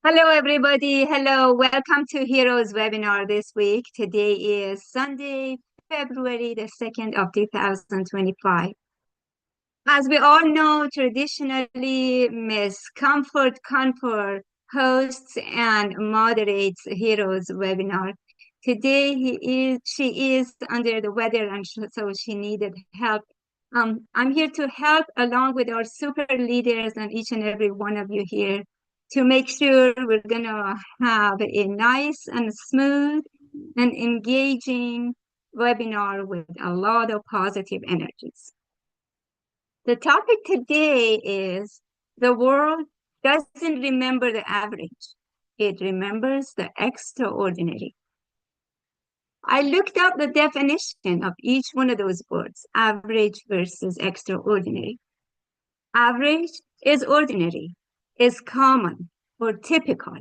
Hello, everybody. Hello. Welcome to Heroes webinar this week. Today is Sunday, February the 2nd of 2025. As we all know, traditionally, Miss Comfort hosts and moderates Heroes webinar. Today, she is under the weather, and so she needed help. I'm here to help along with our super leaders and each and every one of you here to make sure we're gonna have a nice and smooth and engaging webinar with a lot of positive energies. The topic today is the world doesn't remember the average. It remembers the extraordinary. I looked up the definition of each one of those words, average versus extraordinary. Average is ordinary, is common or typical.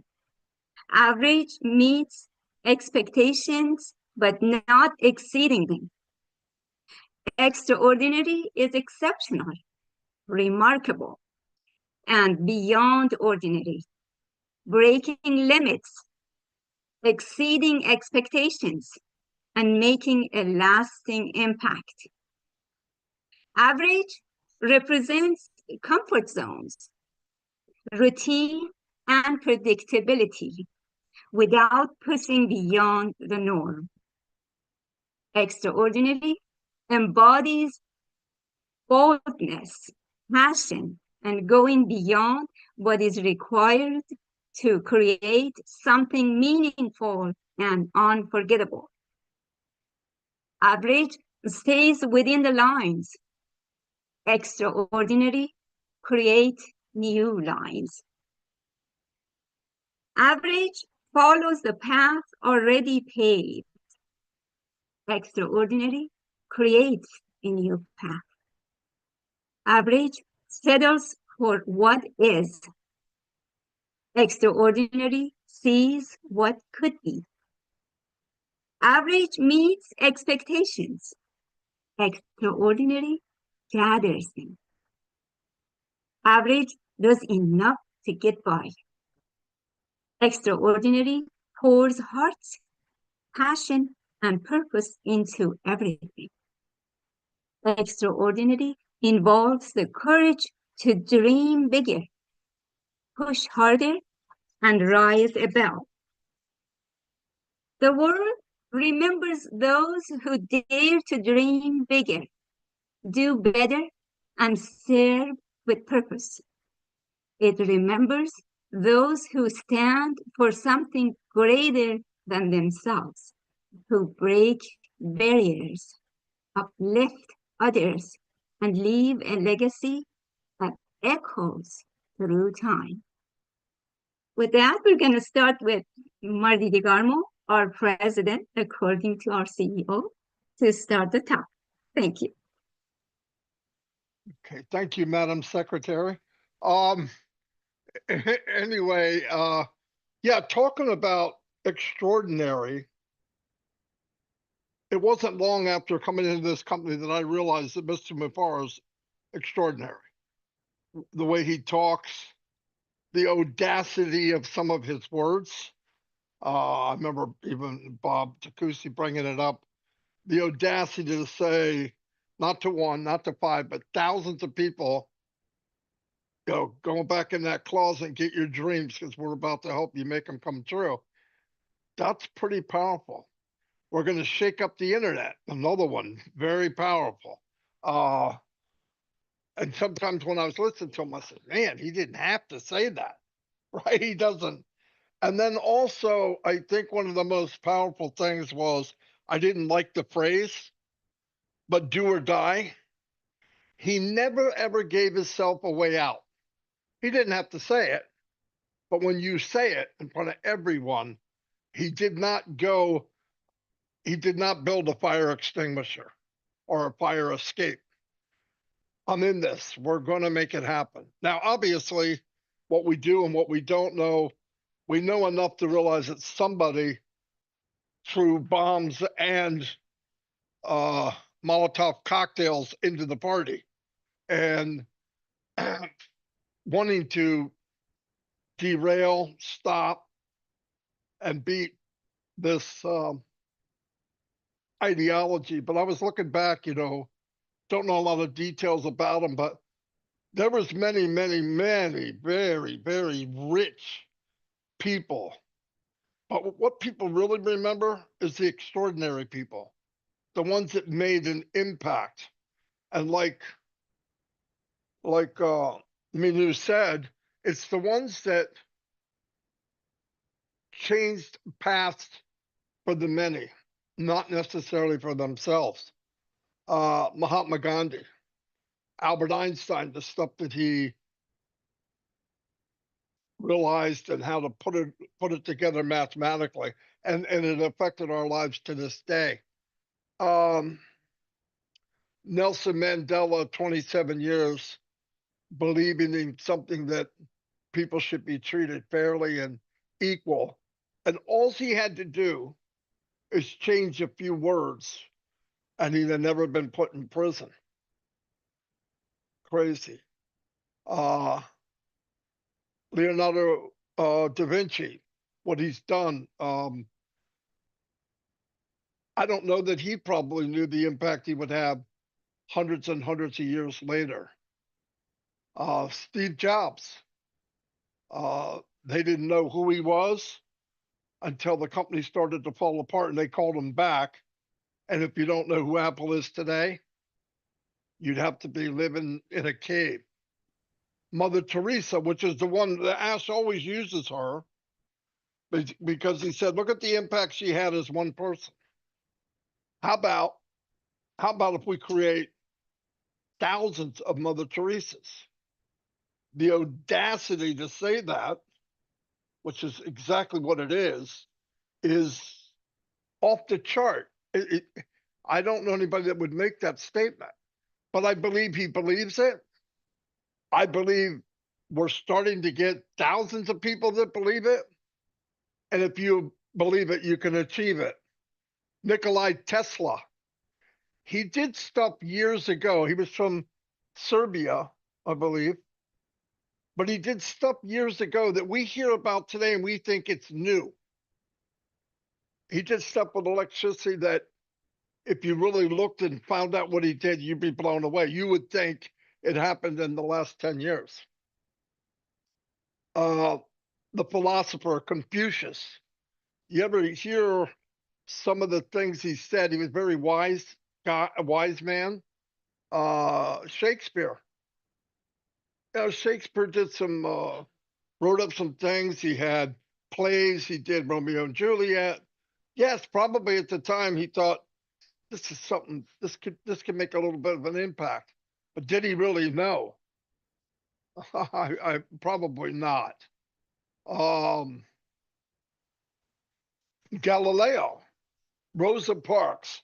Average meets expectations, but not exceeding them. Extraordinary is exceptional, remarkable, and beyond ordinary, breaking limits, exceeding expectations, and making a lasting impact. Average represents comfort zones, routine, and predictability without pushing beyond the norm. Extraordinary embodies boldness, passion, and going beyond what is required to create something meaningful and unforgettable. Average stays within the lines. Extraordinary create new lines. Average follows the path already paved. Extraordinary creates a new path. Average settles for what is. Extraordinary sees what could be. Average meets expectations. Extraordinary gathers them. Average does enough to get by. Extraordinary pours hearts, passion, and purpose into everything. Extraordinary involves the courage to dream bigger, push harder, and rise above. The world remembers those who dare to dream bigger, do better, and serve with purpose. It remembers those who stand for something greater than themselves, who break barriers, uplift others, and leave a legacy that echoes through time. With that, we're going to start with Marty DeGarmo, our president, according to our CEO, to start the talk. Thank you. Okay, thank you, Madam Secretary. Anyway, yeah, talking about extraordinary, it wasn't long after coming into this company that I realized that Mr. Mufar is extraordinary. The way he talks, the audacity of some of his words. I remember even Bob Takusi bringing it up. The audacity to say, not to one, not to five, but thousands of people, go back in that closet and get your dreams because we're about to help you make them come true. That's pretty powerful. We're going to shake up the internet. Another one, very powerful. And sometimes when I was listening to him, I said, man, he didn't have to say that, right? He doesn't. And then also, I think one of the most powerful things was, I didn't like the phrase, but do or die. He never, ever gave himself a way out. He didn't have to say it, but when you say it in front of everyone, he did not build a fire extinguisher or a fire escape. I'm in this. We're going to make it happen. Now, obviously, what we do and what we don't know, we know enough to realize that somebody threw bombs and Molotov cocktails into the party and wanting to derail, stop, and beat this ideology. But I was looking back, don't know a lot of details about them, but there was many, many, many very, very rich people. But what people really remember is the extraordinary people, the ones that made an impact. And like Minu said, it's the ones that changed paths for the many, not necessarily for themselves. Mahatma Gandhi, Albert Einstein, the stuff that he realized and how to put it together mathematically, and it affected our lives to this day. Um, Nelson Mandela, 27 years, believing in something that people should be treated fairly and equal. And all he had to do is change a few words, and he'd have never been put in prison. Crazy. Uh, Leonardo da Vinci, what he's done. I don't know that he probably knew the impact he would have hundreds and hundreds of years later. Steve Jobs, they didn't know who he was until the company started to fall apart and they called him back. And if you don't know who Apple is today, you'd have to be living in a cave. Mother Teresa, which is the one that Ash always uses her, because he said, look at the impact she had as one person. How about if we create thousands of Mother Teresas? The audacity to say that, which is exactly what it is off the chart. I don't know anybody that would make that statement, but I believe he believes it. I believe we're starting to get thousands of people that believe it. And if you believe it, you can achieve it. Nikolai Tesla, he did stuff years ago. He was from Serbia, I believe, but he did stuff years ago that we hear about today and we think it's new. He did stuff with electricity that if you really looked and found out what he did, you'd be blown away. You would think it happened in the last 10 years. The philosopher Confucius, you ever hear some of the things he said? He was very wise guy, a wise man. Shakespeare. Shakespeare did wrote up some things. He had plays. He did Romeo and Juliet. Yes, probably at the time he thought this is something. This could make a little bit of an impact. But did he really know? I probably not. Um, Galileo, Rosa Parks,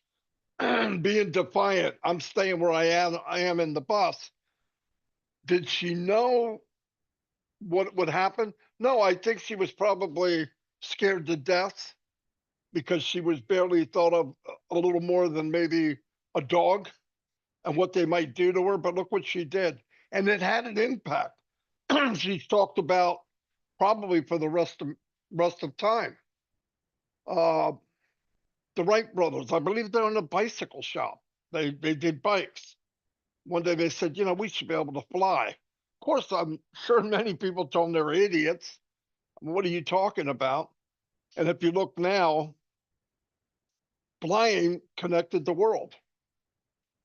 being defiant. I'm staying where I am. I am in the bus. Did she know what would happen? No, I think she was probably scared to death because she was barely thought of a little more than maybe a dog and what they might do to her. But look what she did. And it had an impact. She's talked about probably for the rest of time. Uh, the Wright brothers, I believe they're in a bicycle shop. They did bikes. One day they said, we should be able to fly. Of course, I'm sure many people told them they're idiots. What are you talking about? And if you look now, flying connected the world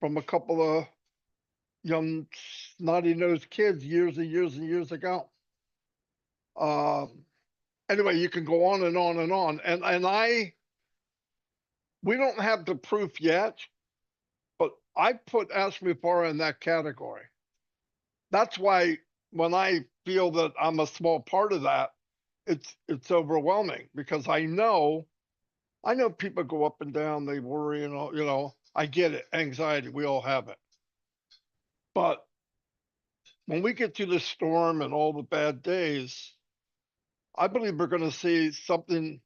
from a couple of young snotty-nosed kids years and years and years ago. Anyway, you can go on and on and on. And we don't have the proof yet, but I put Ashmupara in that category. That's why when I feel that I'm a small part of that, it's overwhelming because I know people go up and down, they worry and all, I get it, anxiety, we all have it. But when we get through the storm and all the bad days, I believe we're going to see something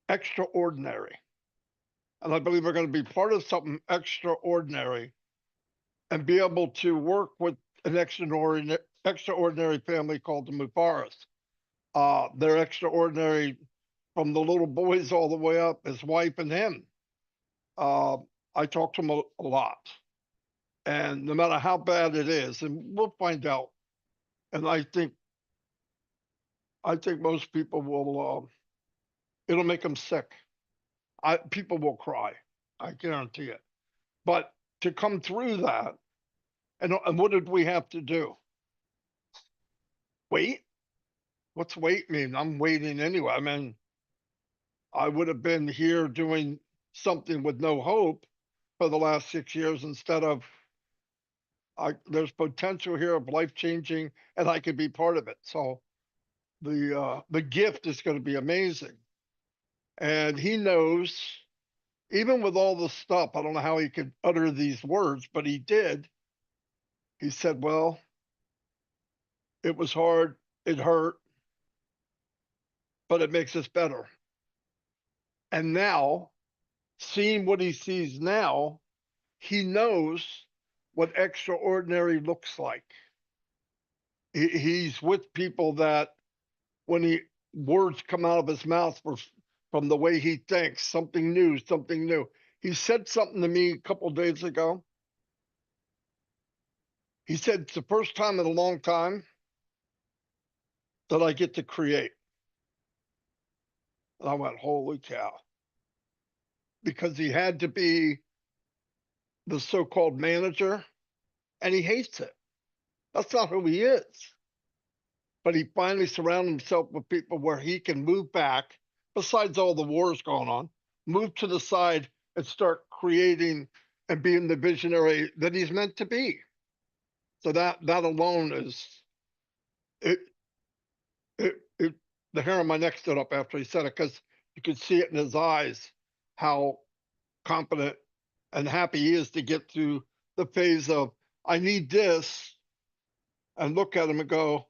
extraordinary. And I believe we're going to be part of something extraordinary and be able to work with an extraordinary family called the Mubaras. They're extraordinary from the little boys all the way up, his wife and him. I talk to him a lot. And no matter how bad it is, and we'll find out. And I think most people will, it'll make them sick. People will cry. I guarantee it. But to come through that, and what did we have to do? Wait? What's wait mean? I'm waiting anyway. I mean, I would have been here doing something with no hope for the last 6 years instead of there's potential here of life changing, and I could be part of it. So the gift is going to be amazing. And he knows, even with all the stuff, I don't know how he could utter these words, but he did. He said, well, it was hard, it hurt, but it makes us better. And now, seeing what he sees now, he knows what extraordinary looks like. He's with people that when words come out of his mouth from the way he thinks, something new, something new. He said something to me a couple of days ago. He said, it's the first time in a long time that I get to create. And I went, holy cow. Because he had to be the so-called manager, and he hates it. That's not who he is. But he finally surrounded himself with people where he can move back, besides all the wars going on, move to the side and start creating and being the visionary that he's meant to be. So that alone is it. The hair on my neck stood up after he said it, because you could see it in his eyes how confident and happy he is to get through the phase of I need this, and look at him and go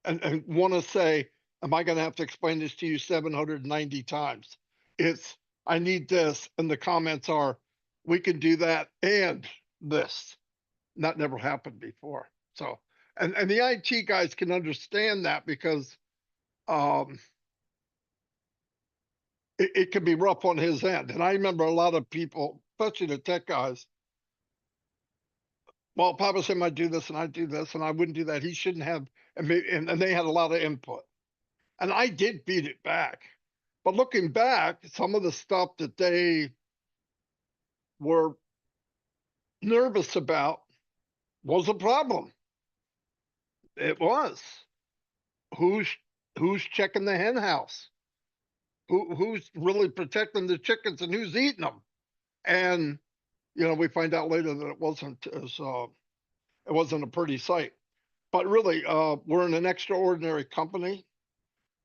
and want to say, am I going to have to explain this to you 790 times? It's I need this, and the comments are we can do that and this. And that never happened before. So and the IT guys can understand that, because it can be rough on his end. And I remember a lot of people, especially the tech guys, well, Papa said I'd do this and I'd do this and I wouldn't do that. He shouldn't have. And they had a lot of input. And I did beat it back. But looking back, some of the stuff that they were nervous about was a problem. It was. Who's checking the hen house? Who's really protecting the chickens and who's eating them? And we find out later that it wasn't a pretty sight. But really, we're in an extraordinary company.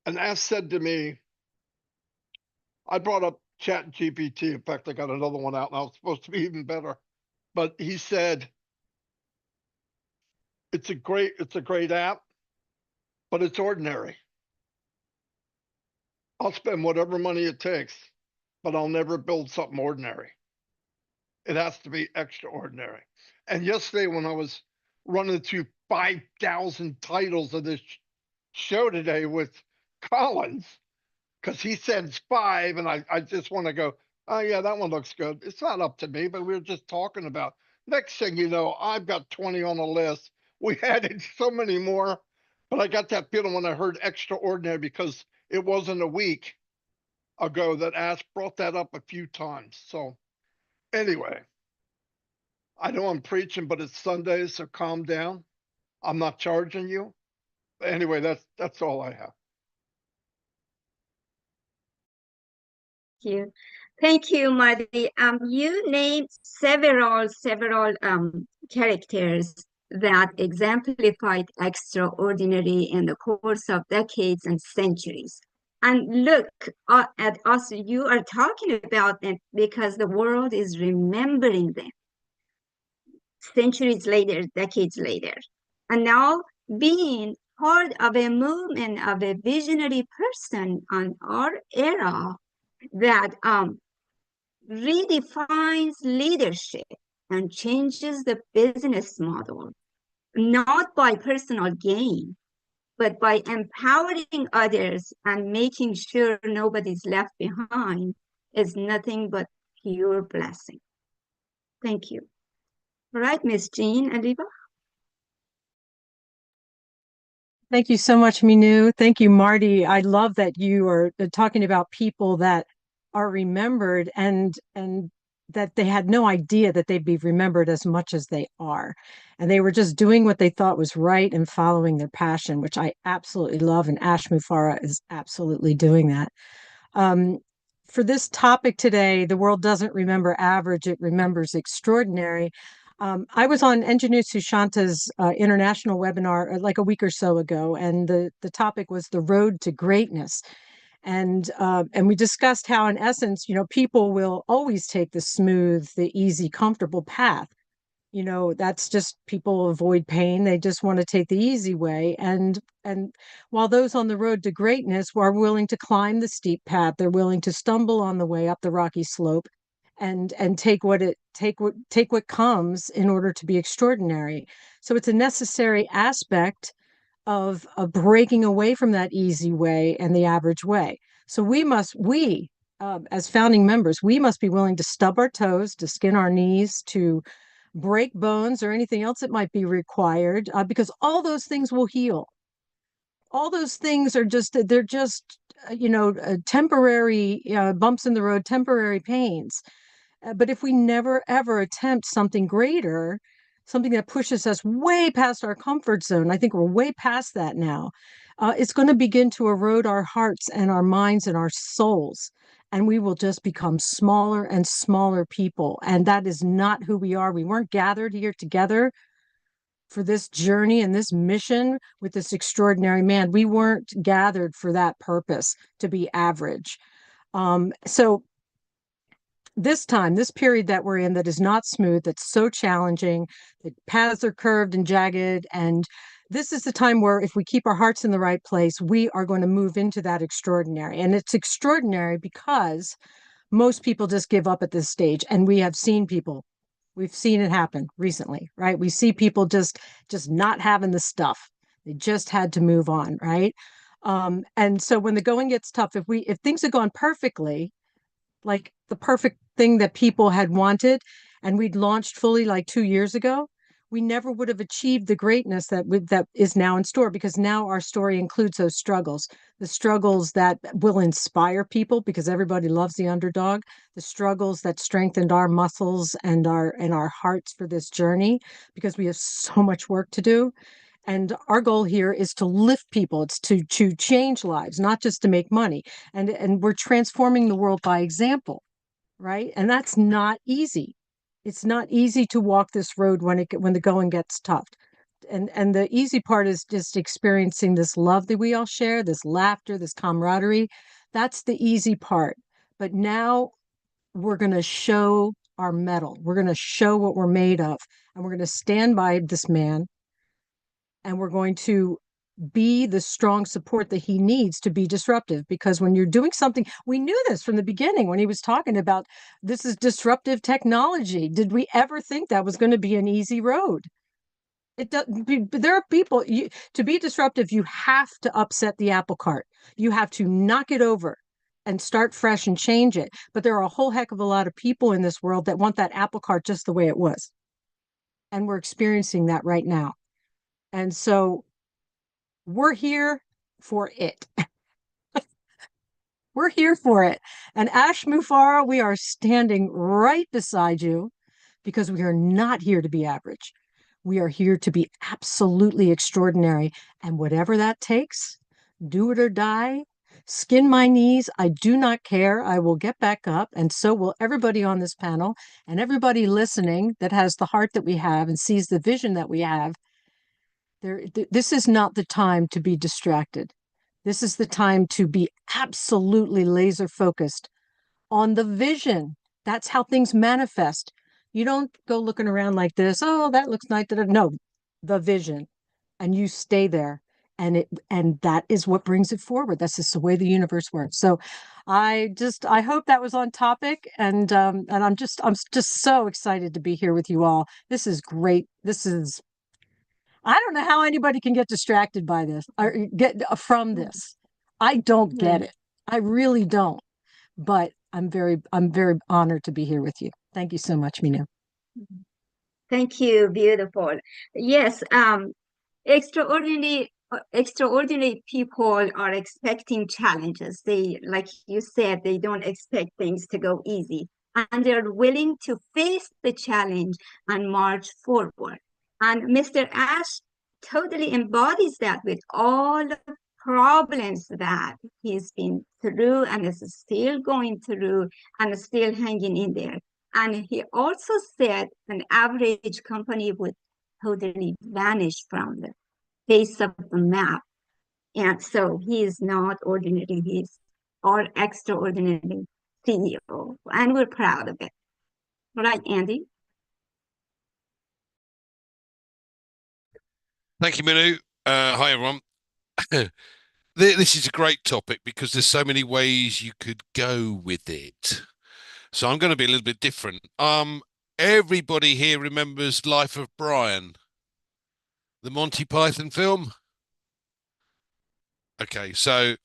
And Ash said to me, I brought up Chat GPT. In fact, I got another one out now. It's supposed to be even better. But he said, it's a great app, but it's ordinary. I'll spend whatever money it takes, but I'll never build something ordinary. It has to be extraordinary. And yesterday, when I was running through 5,000 titles of this show today with Collins, because he sends 5, and I just want to go, oh, yeah, that one looks good. It's not up to me, but we were just talking about. Next thing you know, I've got 20 on the list. We added so many more, but I got that feeling when I heard extraordinary, because it wasn't a week ago that Ash brought that up a few times. So anyway, I know I'm preaching, but it's Sunday, so calm down. I'm not charging you. Anyway, that's all I have. Thank you, Marty. You named several characters that exemplified extraordinary in the course of decades and centuries. And look at us, you are talking about them because the world is remembering them centuries later, decades later. And now being part of a movement of a visionary person on our era that redefines leadership and changes the business model, not by personal gain, but by empowering others and making sure nobody's left behind is nothing but pure blessing. Thank you. All right, Miss Jean Aliva. Thank you so much, Minu. Thank you, Marty. I love that you are talking about people that are remembered and that they had no idea that they'd be remembered as much as they are. And they were just doing what they thought was right and following their passion, which I absolutely love. And Ash Mufareh is absolutely doing that. Um, for this topic today, the world doesn't remember average, it remembers extraordinary. I was on Engineer Sushanta's international webinar like a week or so ago, and the topic was the road to greatness. And we discussed how, in essence, people will always take the smooth, the easy, comfortable path. That's just people avoid pain. They just want to take the easy way. And while those on the road to greatness are willing to climb the steep path, they're willing to stumble on the way up the rocky slope and take what comes in order to be extraordinary. So it's a necessary aspect of breaking away from that easy way and the average way. So we as founding members, we must be willing to stub our toes, to skin our knees, to break bones or anything else that might be required, because all those things will heal. All those things they're just temporary bumps in the road, temporary pains. But if we never ever attempt something greater, something that pushes us way past our comfort zone, I think we're way past that now, it's going to begin to erode our hearts and our minds and our souls. And we will just become smaller and smaller people. And that is not who we are. We weren't gathered here together for this journey and this mission with this extraordinary man. We weren't gathered for that purpose, to be average. So this period that we're in, that is not smooth, that's so challenging, the paths are curved and jagged, and this is the time where if we keep our hearts in the right place, we are going to move into that extraordinary. And it's extraordinary because most people just give up at this stage. And we've seen it happen recently, right? We see people just not having the stuff. They just had to move on, right? And so when the going gets tough, if things had gone perfectly, like the perfect thing that people had wanted, and we'd launched fully like 2 years ago, we never would have achieved the greatness that is now in store, because now our story includes those struggles, the struggles that will inspire people because everybody loves the underdog, the struggles that strengthened our muscles and our hearts for this journey, because we have so much work to do. And our goal here is to lift people. It's to change lives, not just to make money. And we're transforming the world by example, right? And that's not easy. It's not easy to walk this road when the going gets tough. And the easy part is just experiencing this love that we all share, this laughter, this camaraderie. That's the easy part. But now we're going to show our mettle. We're going to show what we're made of. And we're going to stand by this man, and we're going to be the strong support that he needs to be disruptive. Because when you're doing something, we knew this from the beginning when he was talking about this is disruptive technology. Did we ever think that was going to be an easy road? There are people, to be disruptive, you have to upset the apple cart. You have to knock it over and start fresh and change it. But there are a whole heck of a lot of people in this world that want that apple cart just the way it was. And we're experiencing that right now. And so we're here for it. We're here for it. And Ash Mufareh, we are standing right beside you, because we are not here to be average. We are here to be absolutely extraordinary. And whatever that takes, do it or die, skin my knees, I do not care. I will get back up. And so will everybody on this panel and everybody listening that has the heart that we have and sees the vision that we have. This is not the time to be distracted. This is the time to be absolutely laser focused on the vision. That's how things manifest. You don't go looking around like this. Oh, that looks nice. No, the vision, and you stay there, and that is what brings it forward. That's just the way the universe works. So, I hope that was on topic, and I'm just so excited to be here with you all. This is great. I don't know how anybody can get distracted by this or get from this. I don't get it. I really don't. But I'm very honored to be here with you. Thank you so much, Minu. Thank you. Beautiful. Yes, extraordinary people are expecting challenges. They, like you said, they don't expect things to go easy, and they're willing to face the challenge and march forward. And Mr. Ash totally embodies that with all the problems that he's been through and is still going through and still hanging in there. And he also said an average company would totally vanish from the face of the map. And so he is not ordinary, he's our extraordinary CEO. And we're proud of it. Right, Andy? Thank you, Minu. Hi, everyone. This is a great topic because there's so many ways you could go with it. So I'm going to be a little bit different. Everybody here remembers Life of Brian, the Monty Python film. Okay, so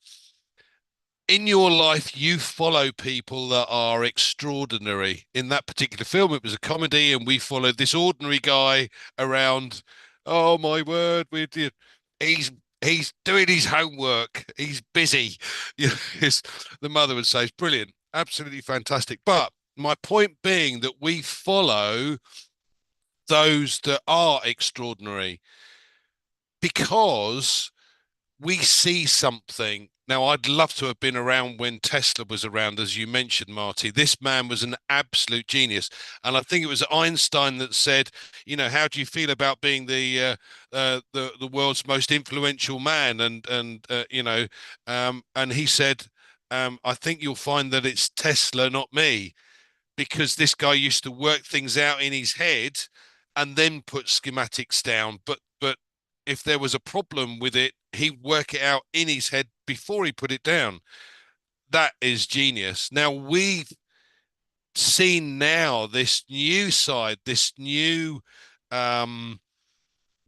in your life, you follow people that are extraordinary. In that particular film, it was a comedy, and we followed this ordinary guy around. Oh my word, we did. He's doing his homework. He's busy. The mother would say, it's brilliant, absolutely fantastic. But my point being that we follow those that are extraordinary because we see something. Now, I'd love to have been around when Tesla was around, as you mentioned, Marty. This man was an absolute genius. And I think it was Einstein that said, you know, how do you feel about being the world's most influential man? And he said, I think you'll find that it's Tesla, not me, because this guy used to work things out in his head and then put schematics down. But if there was a problem with it, he'd work it out in his head before he put it down. That is genius. Now we've seen now this new side, this new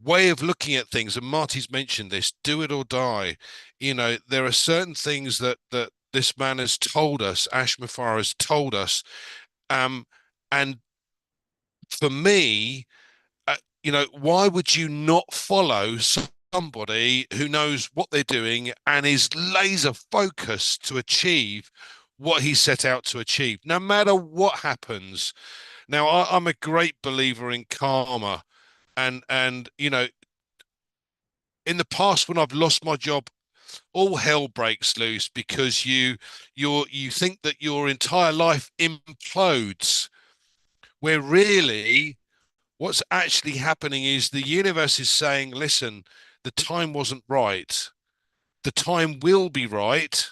way of looking at things, and Marty's mentioned this, do it or die. You know, there are certain things that this man has told us, Ash Mufareh has told us, and for me, why would you not follow somebody who knows what they're doing and is laser focused to achieve what he set out to achieve, no matter what happens? Now, I'm a great believer in karma, and in the past when I've lost my job, all hell breaks loose because you think that your entire life implodes, where really what's actually happening is the universe is saying, listen, the time wasn't right. The time will be right.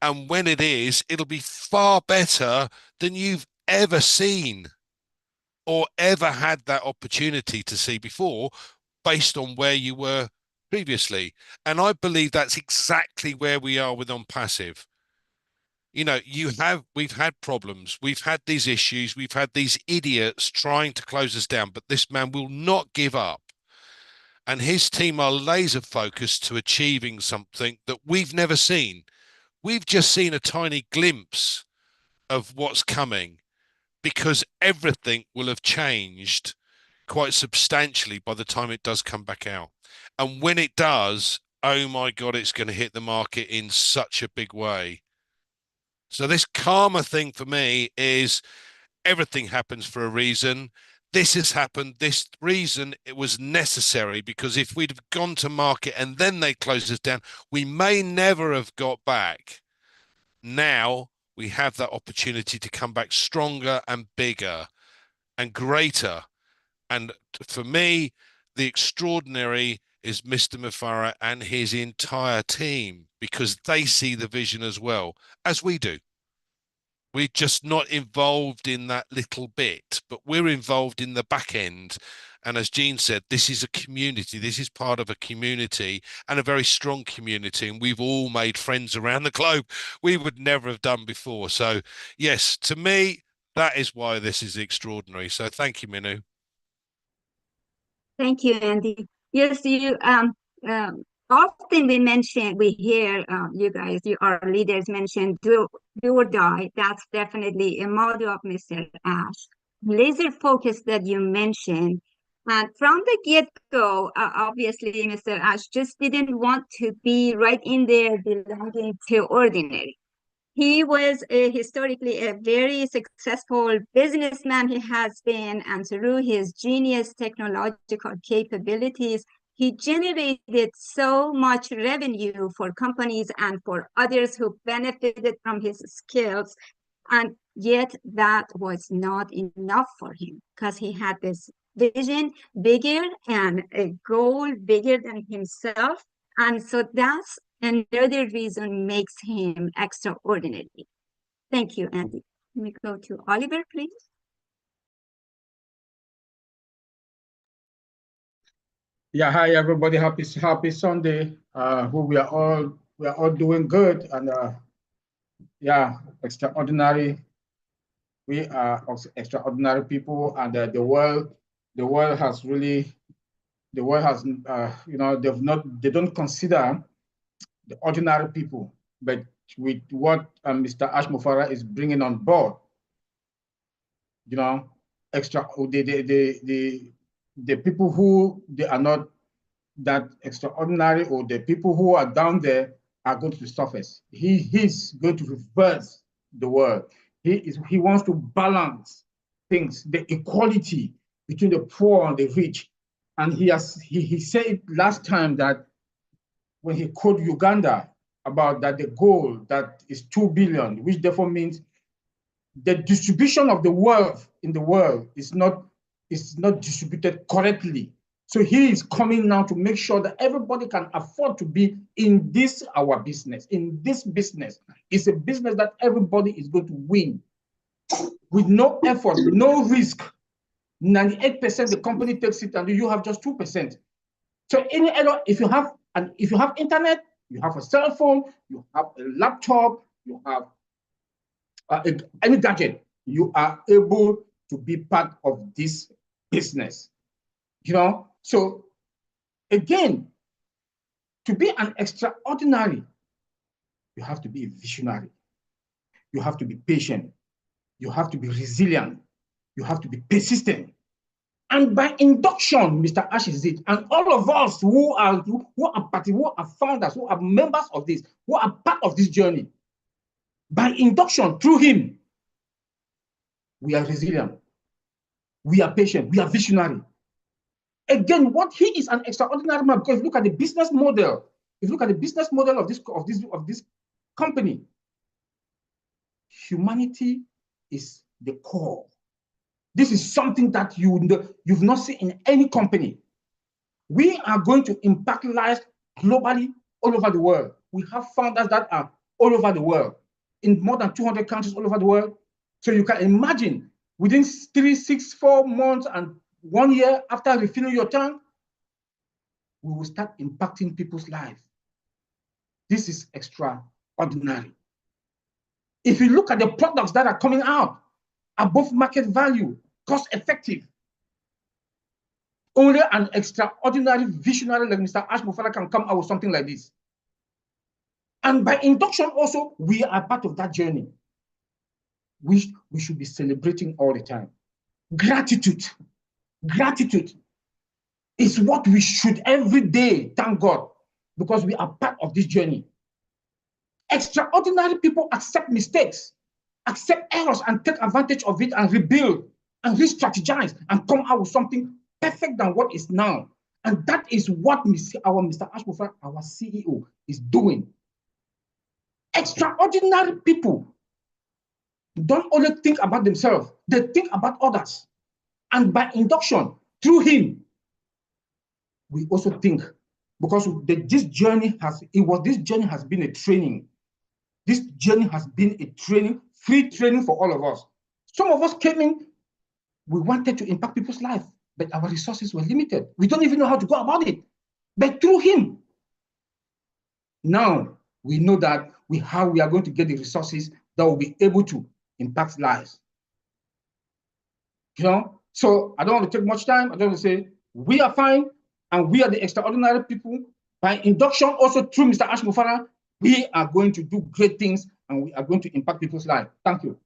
And when it is, it'll be far better than you've ever seen or ever had that opportunity to see before, based on where you were previously. And I believe that's exactly where we are with ONPASSIVE. You know, we've had problems, we've had these issues, we've had these idiots trying to close us down, but this man will not give up. And his team are laser focused to achieving something that we've never seen. We've just seen a tiny glimpse of what's coming, because everything will have changed quite substantially by the time it does come back out. And when it does, oh my God, it's going to hit the market in such a big way. So this karma thing for me is everything happens for a reason. This has happened. This reason, it was necessary, because if we'd have gone to market and then they closed us down, we may never have got back. Now we have that opportunity to come back stronger and bigger and greater. And for me, the extraordinary is Mr. Mufareh and his entire team, because they see the vision as well as we do. We're just not involved in that little bit, but we're involved in the back end. And as Jean said, this is a community. This is part of a community, and a very strong community. And we've all made friends around the globe we would never have done before. So yes, to me, that is why this is extraordinary. So thank you, Minu. Thank you, Andy. Yes, often we hear you guys, our leaders mention do or die. That's definitely a motto of Mr. Ash. Laser focus that you mentioned. And from the get-go, obviously, Mr. Ash just didn't want to be right in there belonging to ordinary. He was historically a very successful businessman. He has been, and through his genius technological capabilities, he generated so much revenue for companies and for others who benefited from his skills. And yet, that was not enough for him because he had this vision bigger and a goal bigger than himself. And so that's another reason makes him extraordinary. Thank you, Andy. Let me go to Oliver, please. Yeah, hi everybody. Happy Sunday. We are all doing good, and yeah, extraordinary. We are extraordinary people, and the world has really, they don't consider the ordinary people, but with what Mr. Ash Mufara is bringing on board, the people who they are not that extraordinary, or the people who are down there are going to surface. He's going to reverse the world. He wants to balance things, the equality between the poor and the rich. And he said last time that when he called Uganda about that the goal that is 2 billion, which therefore means the distribution of the wealth in the world is not distributed correctly. So he is coming now to make sure that everybody can afford to be in this, our business. In this business, it's a business that everybody is going to win with no effort, no risk. 98% the company takes it, and you have just 2%. So if you have internet, you have a cell phone, you have a laptop, you have any gadget, you are able to be part of this business. So again, to be an extraordinary, you have to be a visionary. You have to be patient. You have to be resilient. You have to be persistent. And by induction, Mr. Ash is it, and all of us who are founders, who are members of this, who are part of this journey, by induction through him, we are resilient. We are patient. We are visionary. Again, what he is an extraordinary man, because if you look at the business model, of this company, humanity is the core. This is something that you've not seen in any company. We are going to impact lives globally all over the world. We have founders that are all over the world, in more than 200 countries all over the world. So you can imagine within 3, 6, 4 months and 1 year after refilling your tank, we will start impacting people's lives. This is extraordinary. If you look at the products that are coming out, above market value, cost effective, only an extraordinary visionary like Mr. Ash Mufara can come out with something like this. And by induction also, we are part of that journey, which we should be celebrating all the time. Gratitude is what we should every day thank God, because we are part of this journey. Extraordinary people accept mistakes, accept errors, and take advantage of it and rebuild and re-strategize and come out with something perfect than what is now. And that is what our Mr. Ash Mufara, our CEO, is doing. Extraordinary people don't only think about themselves, they think about others. And by induction, through him, we also think, because this journey has been a training. This journey has been a training, free training for all of us. Some of us came in, we wanted to impact people's lives, but our resources were limited. We don't even know how to go about it. But through him, now we know that we are going to get the resources that will be able to impact lives. So I don't want to take much time. I don't want to say we are fine. and we are the extraordinary people. By induction, also through Mr. Ash Mufara, we are going to do great things and we are going to impact people's lives. Thank you.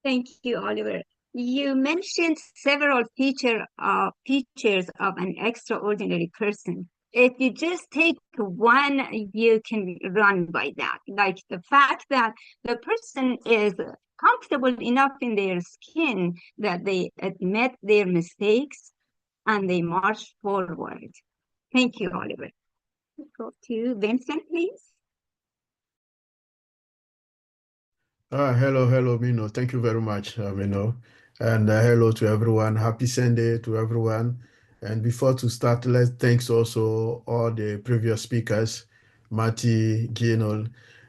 Thank you, Oliver. You mentioned several features of an extraordinary person. If you just take one, you can run by that. Like the fact that the person is comfortable enough in their skin that they admit their mistakes and they march forward. Thank you, Oliver. Go to Vincent, please. Hello, Mino. Thank you very much, Mino. And hello to everyone. Happy Sunday to everyone. And before to start, let's thanks also all the previous speakers, Marty, Gino,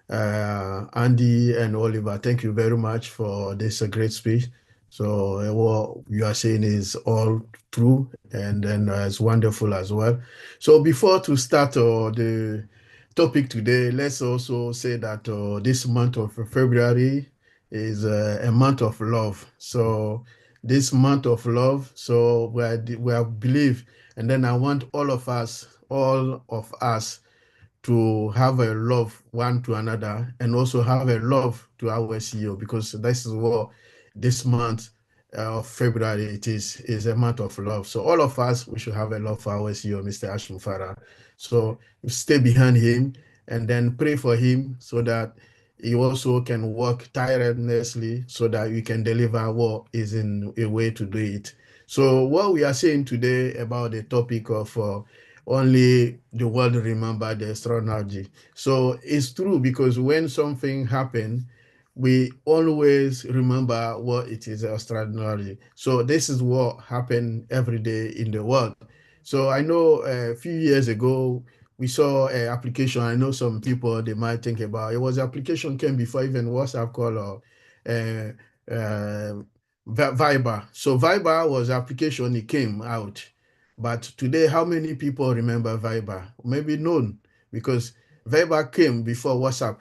Andy, and Oliver. Thank you very much for this great speech. So what you are saying is all true, and then it's wonderful as well. So before to start the topic today, let's also say that this month of February is a month of love. So this month of love, so we believe, and then I want all of us to have a love one to another and also have a love to our CEO, because this is what this month of February is a month of love. So all of us, we should have a love for our CEO, Mr. Ash Mufara. So stay behind him and then pray for him so that he also can work tirelessly so that we can deliver what is in a way to do it. So what we are saying today about the topic of only the world remember the extraordinary. So it's true, because when something happened, we always remember what it is extraordinary. So this is what happened every day in the world. So I know a few years ago, we saw an application. I know some people, they might think about, it was application came before even WhatsApp call or Viber. So Viber was application, it came out. But today, how many people remember Viber? Maybe none, because Viber came before WhatsApp,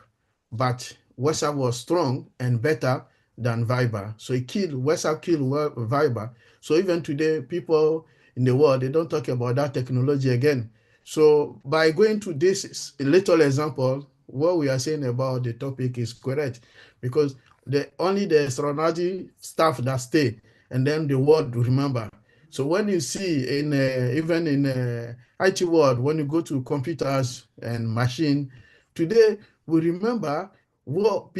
but WhatsApp was strong and better than Viber. So WhatsApp killed Viber. So even today, people in the world, they don't talk about that technology again. So by going to this little example, what we are saying about the topic is correct, because only the extraordinary stuff that stay, and then the world remember. So when you see even in IT world, when you go to computers and machine, today we remember what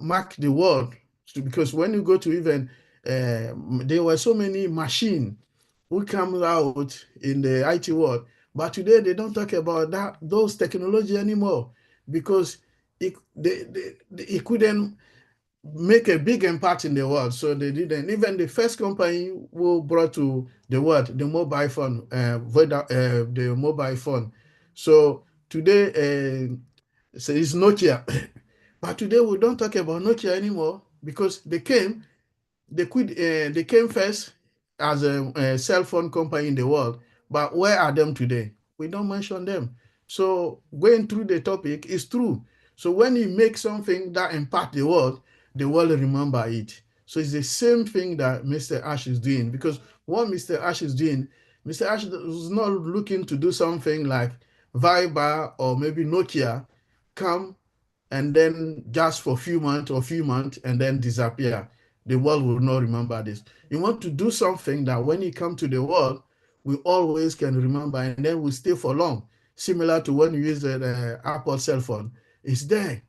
mark the world. So because when you go to even, there were so many machine who come out in the IT world, but today they don't talk about those technology anymore, because it couldn't make a big impact in the world. So they didn't. Even the first company who brought to the world the mobile phone, the mobile phone. So today, so it's Nokia. But today we don't talk about Nokia anymore, because they came first as a cell phone company in the world. But where are them today? We don't mention them. So going through the topic is true. So when you make something that impact the world remember it. So it's the same thing that Mr. Ash is doing, because what Mr. Ash is doing, Mr. Ash is not looking to do something like Viber or maybe Nokia come and then just for a few months and then disappear. The world will not remember this. You want to do something that when you come to the world, we always can remember, and then we stay for long. Similar to when you use an Apple cell phone. It's there.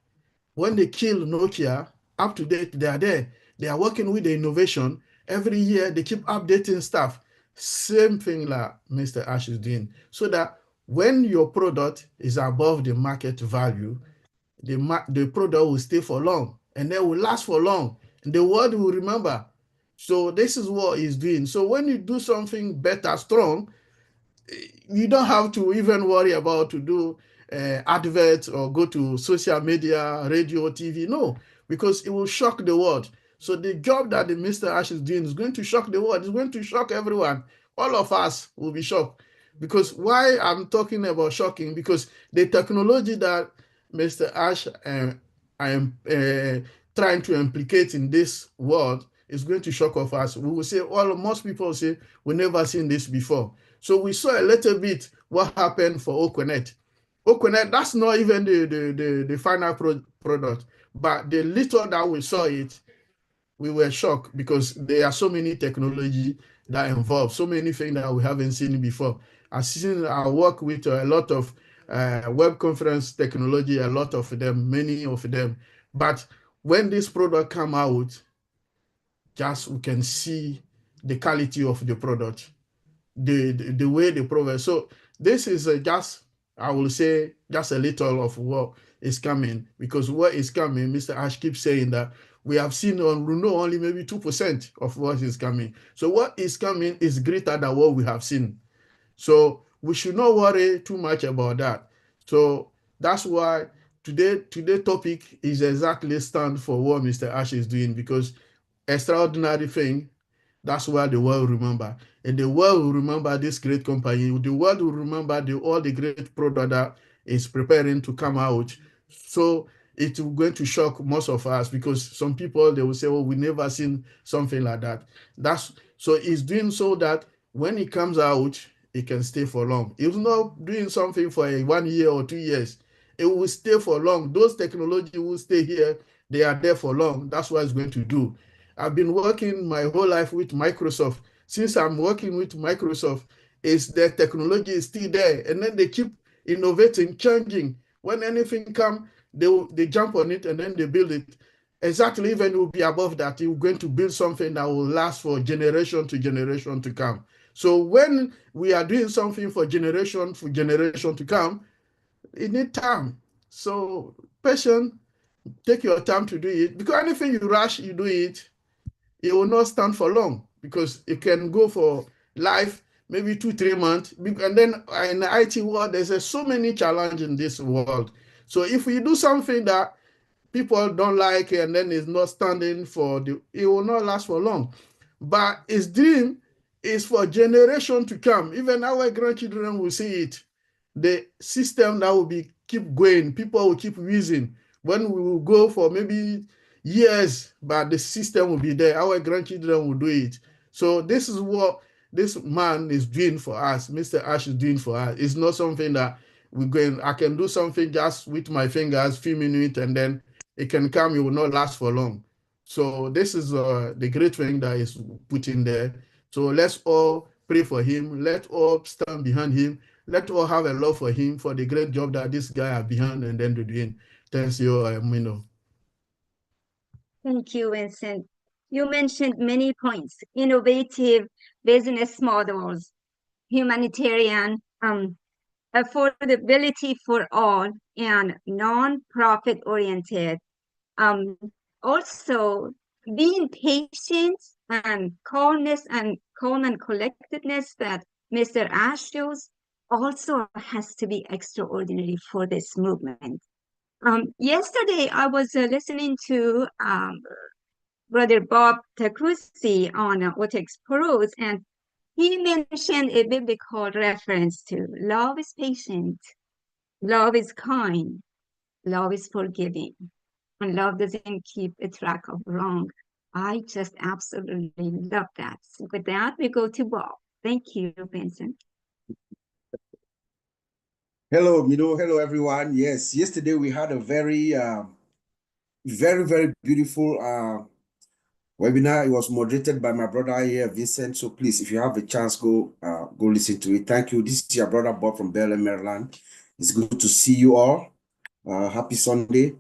When they kill Nokia, up to date, they are there. They are working with the innovation. Every year, they keep updating stuff. Same thing like Mr. Ash is doing. So that when your product is above the market value, the product will stay for long, and then will last for long, and the world will remember. So this is what he's doing. So when you do something better, strong, you don't have to even worry about to do adverts or go to social media, radio, TV. No, because it will shock the world. So the job that the Mr. Ash is doing is going to shock the world. It's going to shock everyone. All of us will be shocked. Because why I'm talking about shocking? Because the technology that Mr. Ash I am trying to implicate in this world it's going to shock of us. We will say, well, most people say, we never seen this before. So we saw a little bit what happened for Okonet. Okonet, that's not even the final product, but the little that we saw it, we were shocked because there are so many technology that involve so many things that we haven't seen before. I work with a lot of web conference technology, a lot of them, many of them. But when this product come out, just we can see the quality of the product, the way the product. So this is just, I will say, just a little of what is coming, because what is coming, Mr. Ash keeps saying that we have seen we know only maybe 2% of what is coming. So what is coming is greater than what we have seen. So we should not worry too much about that. So that's why today topic is exactly stand for what Mr. Ash is doing, because extraordinary thing, that's why the world remember. And the world will remember this great company. The world will remember all the great product that is preparing to come out. So it's going to shock most of us, because some people, they will say, oh, we never seen something like that. So it's doing so that when it comes out, it can stay for long. It's not doing something for 1 year or 2 years. It will stay for long. Those technology will stay here. They are there for long. That's what it's going to do. I've been working my whole life with Microsoft. Since I'm working with Microsoft, the technology is still there, and then they keep innovating, changing. When anything comes, they jump on it and then they build it. Exactly, even it will be above that. You're going to build something that will last for generation to come. So when we are doing something for generation to come, it needs time. So patient, take your time to do it, because anything you rush, you do it, it will not stand for long, because it can go for life, maybe 2-3 months. And then in the IT world, there's so many challenges in this world. So if we do something that people don't like and then it's not standing for it will not last for long. But his dream is for generation to come. Even our grandchildren will see it. The system that will keep going, people will keep using. When we will go for maybe years, but the system will be there. Our grandchildren will do it. So this is what this man is doing for us. Mr. Ash is doing for us. It's not something that I can do something just with my fingers, few minutes, and then it can come, it will not last for long. So this is the great thing that is put in there. So let's all pray for him. Let's all stand behind him. Let's all have a love for him, for the great job that this guy are behind and then doing. Thanks you, Mino. Thank you, Vincent. You mentioned many points: innovative business models, humanitarian, affordability for all, and non-profit oriented. Also, being patient and calmness and calm and collectedness that Mr. Ash shows also has to be extraordinary for this movement. Yesterday, I was listening to Brother Bob Takusi on OTEX Pros, and he mentioned a biblical reference to love is patient, love is kind, love is forgiving, and love doesn't keep a track of wrong. I just absolutely love that. So with that, we go to Bob. Thank you, Vincent. Hello, Mino. Hello, everyone. Yes, yesterday we had a very, very beautiful webinar. It was moderated by my brother here, Vincent. So please, if you have a chance, go listen to it. Thank you. This is your brother Bob from Bel Air, Maryland. It's good to see you all. Happy Sunday.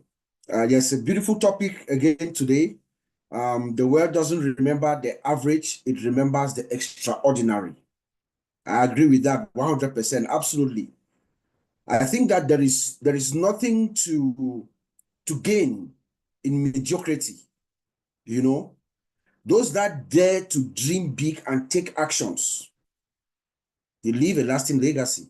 Yes, a beautiful topic again today. The world doesn't remember the average; it remembers the extraordinary. I agree with that 100%. Absolutely. I think that there is nothing to gain in mediocrity. You know, those that dare to dream big and take actions, they leave a lasting legacy.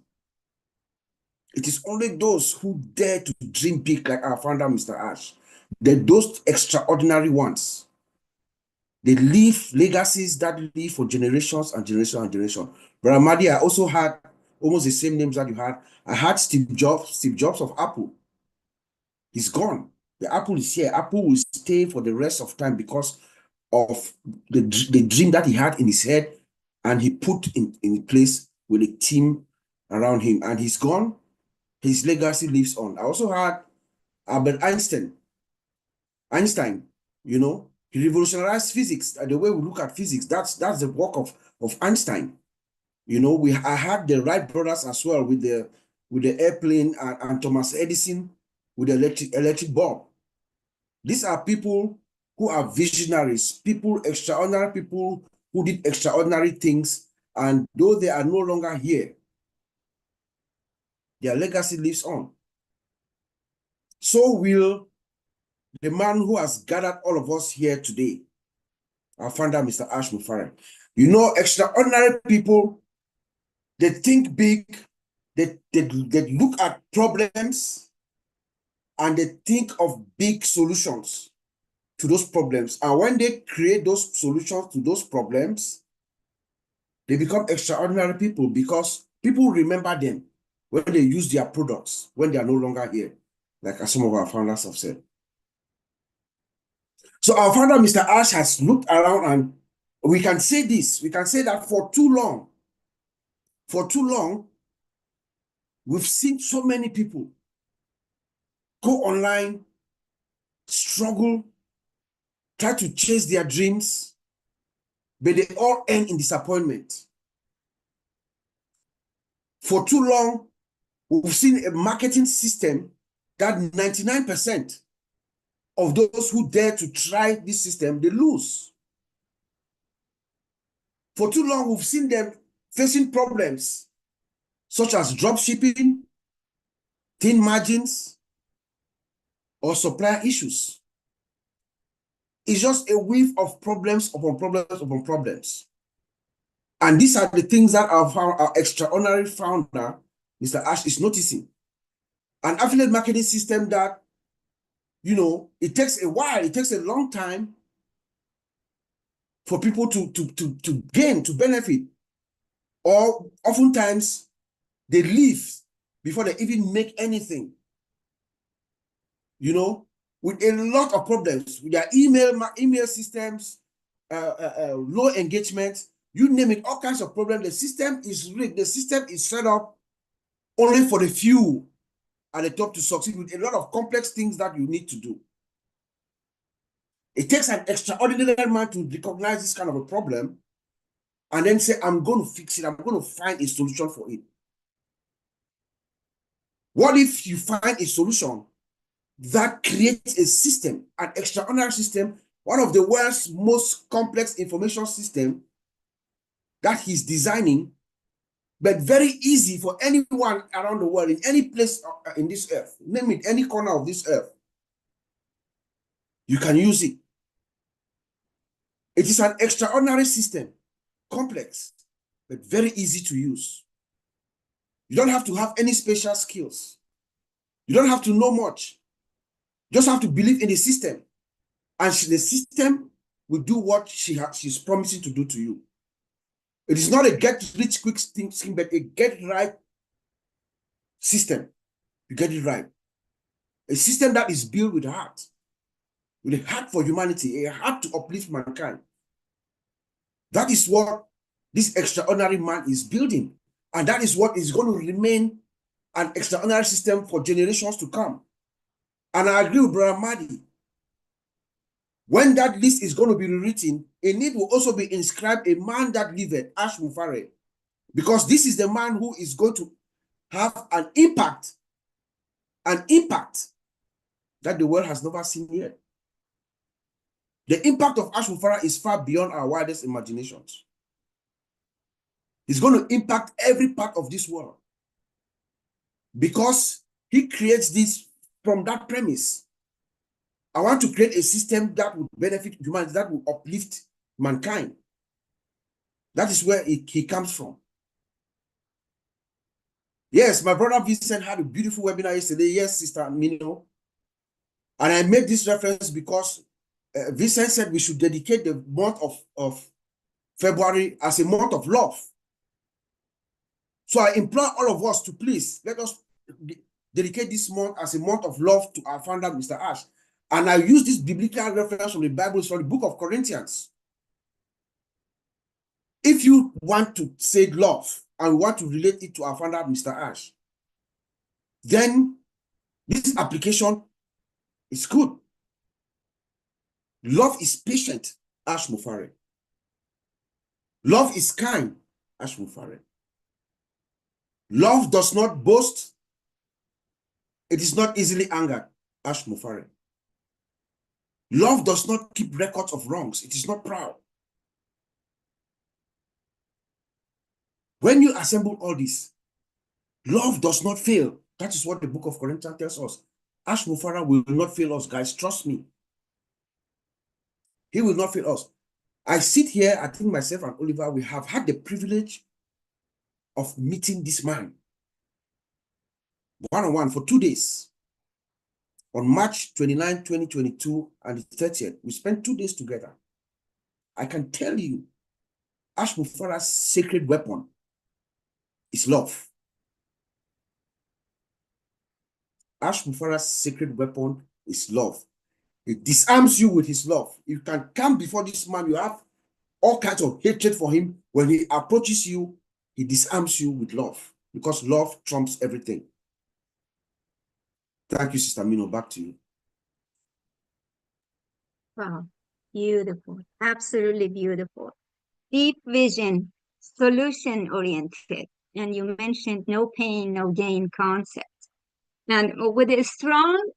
It is only those who dare to dream big, like our founder, Mr. Ash, those extraordinary ones. They leave legacies that live for generations and generations and generations. But Amadi, I also had almost the same names that you had. I had Steve Jobs of Apple. He's gone. The Apple is here. Apple will stay for the rest of time because of the dream that he had in his head, and he put in place with a team around him, and he's gone. His legacy lives on. I also had Albert Einstein, you know, he revolutionized physics. The way we look at physics, that's the work of Einstein. You know, I had the Wright brothers as well with the airplane, and Thomas Edison with the electric bulb. These are people who are visionaries, people, extraordinary people who did extraordinary things, and though they are no longer here, their legacy lives on. So will the man who has gathered all of us here today, our founder, Mr. Ash Mufareh. You know, extraordinary people, they think big, they look at problems, and they think of big solutions to those problems. And when they create those solutions to those problems, they become extraordinary people, because people remember them when they use their products, when they are no longer here, like some of our founders have said. So our founder, Mr. Ash, has looked around, and we can say this, we can say that for too long, we've seen so many people go online, struggle, try to chase their dreams, but they all end in disappointment. For too long, we've seen a marketing system that 99% of those who dare to try this system, they lose. For too long, we've seen them facing problems such as drop shipping, thin margins, or supplier issues. It's just a weave of problems upon problems upon problems. And these are the things that our extraordinary founder, Mr. Ash, is noticing. An affiliate marketing system that, you know, it takes a while, it takes a long time for people to gain, to benefit. Or oftentimes they leave before they even make anything. You know, with a lot of problems, with their email systems, low engagement, you name it, all kinds of problems. The system is rigged. The system is set up only for the few at the top to succeed, with a lot of complex things that you need to do. It takes an extraordinary man to recognize this kind of a problem and then say, I'm going to fix it. I'm going to find a solution for it. What if you find a solution that creates a system, an extraordinary system, one of the world's most complex information system that he's designing, but very easy for anyone around the world, in any place in this earth, name it, any corner of this earth, you can use it. It is an extraordinary system, complex, but very easy to use. You don't have to have any special skills. You don't have to know much. You just have to believe in the system, and the system will do what she's promising to do to you. It is not a get-rich-quick scheme, but a get-right system. You get it right. A system that is built with heart, with a heart for humanity, a heart to uplift mankind. That is what this extraordinary man is building. And that is what is going to remain an extraordinary system for generations to come. And I agree with Brother Mahdi. When that list is going to be rewritten, in it will also be inscribed a man that liveth, Ash Mufareh. Because this is the man who is going to have an impact that the world has never seen yet. The impact of Ash Mufareh is far beyond our wildest imaginations. He's going to impact every part of this world, because he creates this from that premise. I want to create a system that would benefit humanity, that will uplift mankind. That is where he comes from. Yes, my brother Vincent had a beautiful webinar yesterday. Yes, Sister Mino. And I made this reference because Vincent said we should dedicate the month of February as a month of love. So I implore all of us to please let us dedicate this month as a month of love to our founder, Mr. Ash. And I use this biblical reference from the Bible, from the book of Corinthians. If you want to say love and want to relate it to our founder, Mr. Ash, then this application is good. Love is patient, Ash Mufare. Love is kind, Ash Mufare. Love does not boast. It is not easily angered, Ash Mufare. Love does not keep records of wrongs. It is not proud. When you assemble all this, love does not fail. That is what the book of Corinthians tells us. Ash Mufara will not fail us, guys. Trust me. He will not fail us. I sit here, I think myself and Oliver, we have had the privilege of meeting this man one-on-one for 2 days. On March 29, 2022 and the 30th, we spent 2 days together. I can tell you, Ash Mufara's sacred weapon is love. Ash Mufara's sacred weapon is love. He disarms you with his love. You can come before this man, you have all kinds of hatred for him. When he approaches you, he disarms you with love, because love trumps everything. Thank you, Sister Mino. Back to you. Wow, beautiful, absolutely beautiful. Deep vision, solution oriented, and you mentioned no pain, no gain concept. And with a strong,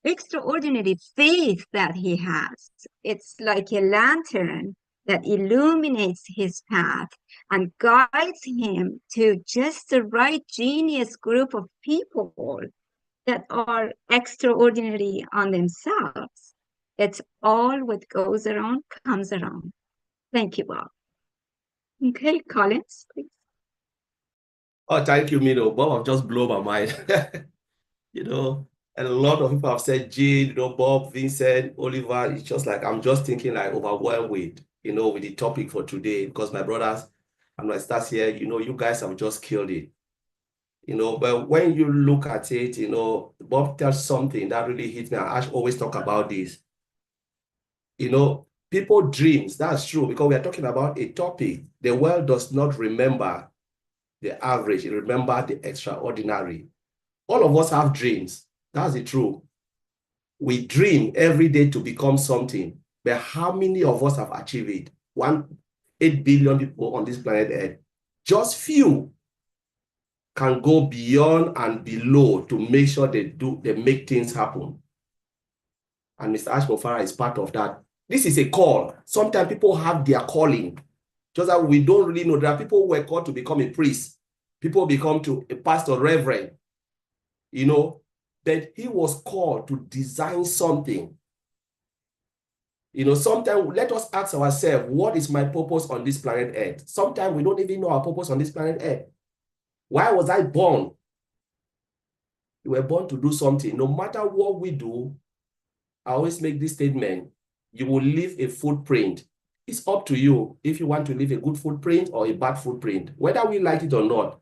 extraordinary faith that he has, it's like a lantern that illuminates his path and guides him to just the right genius group of people that are extraordinary on themselves. It's all what goes around comes around. Thank you, Bob. Okay, Collins, please. Oh, thank you, Mino. Bob have just blown my mind. You know, and a lot of people have said, Jane, you know, Bob, Vincent, Oliver. It's just like, I'm just thinking like overwhelmed with, you know, with the topic for today, because my brothers and my stars here, you know, you guys have just killed it. You know, but when you look at it, you know, Bob tells something that really hit me. I always talk about this. You know, people dreams, that's true, because we are talking about a topic. The world does not remember the average, it remembers the extraordinary. All of us have dreams. That's the truth. We dream every day to become something, but how many of us have achieved it? 8 billion people on this planet Earth. Just few can go beyond and below to make sure they make things happen. And Mr. Ash Mufara is part of that. This is a call. Sometimes people have their calling, just that we don't really know. There are people who were called to become a priest. People become to a pastor, reverend, you know, that he was called to design something. You know, sometimes let us ask ourselves, what is my purpose on this planet Earth? Sometimes we don't even know our purpose on this planet Earth. Why was I born? You were born to do something. No matter what we do, I always make this statement, you will leave a footprint. It's up to you if you want to leave a good footprint or a bad footprint. Whether we like it or not,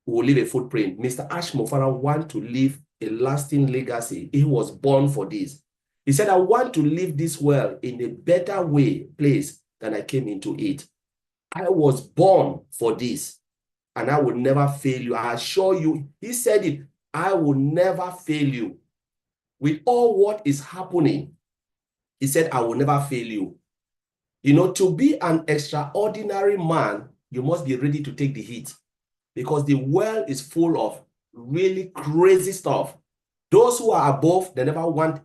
we will leave a footprint. Mr. Ash Mufara wants to leave a lasting legacy. He was born for this. He said, I want to leave this world in a better place than I came into it. I was born for this, and I will never fail you. I assure you, he said it, I will never fail you. With all what is happening, he said, I will never fail you. You know, to be an extraordinary man, you must be ready to take the hit, because the world is full of really crazy stuff. Those who are above, they never want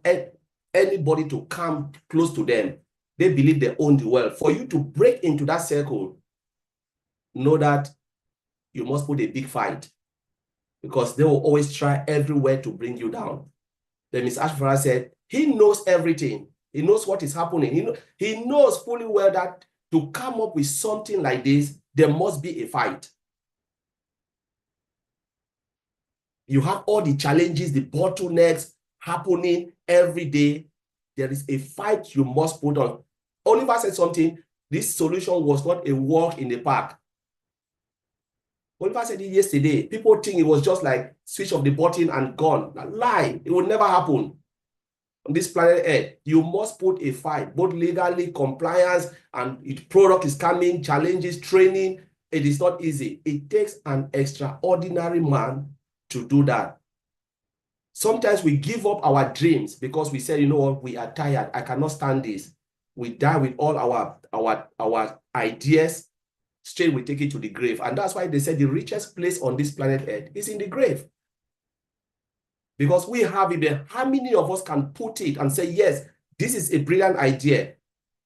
anybody to come close to them. They believe they own the world. For you to break into that circle, know that you must put a big fight, because they will always try everywhere to bring you down. Then Mr. Ashfara said, he knows everything. He knows what is happening. He knows fully well that to come up with something like this, there must be a fight. You have all the challenges, the bottlenecks happening every day. There is a fight you must put on. Oliver said something, this solution was not a walk in the park. Oliver said it yesterday. People think it was just like switch off the button and gone. Lie, it will never happen. on this planet Earth, you must put a fight, both legally, compliance, and product is coming, challenges, training. It is not easy. It takes an extraordinary man to do that. Sometimes we give up our dreams because we say, you know what, we are tired. I cannot stand this. We die with all our ideas. Straight we take it to the grave. And that's why they said the richest place on this planet Earth is in the grave. Because we have it there. How many of us can put it and say, yes, this is a brilliant idea.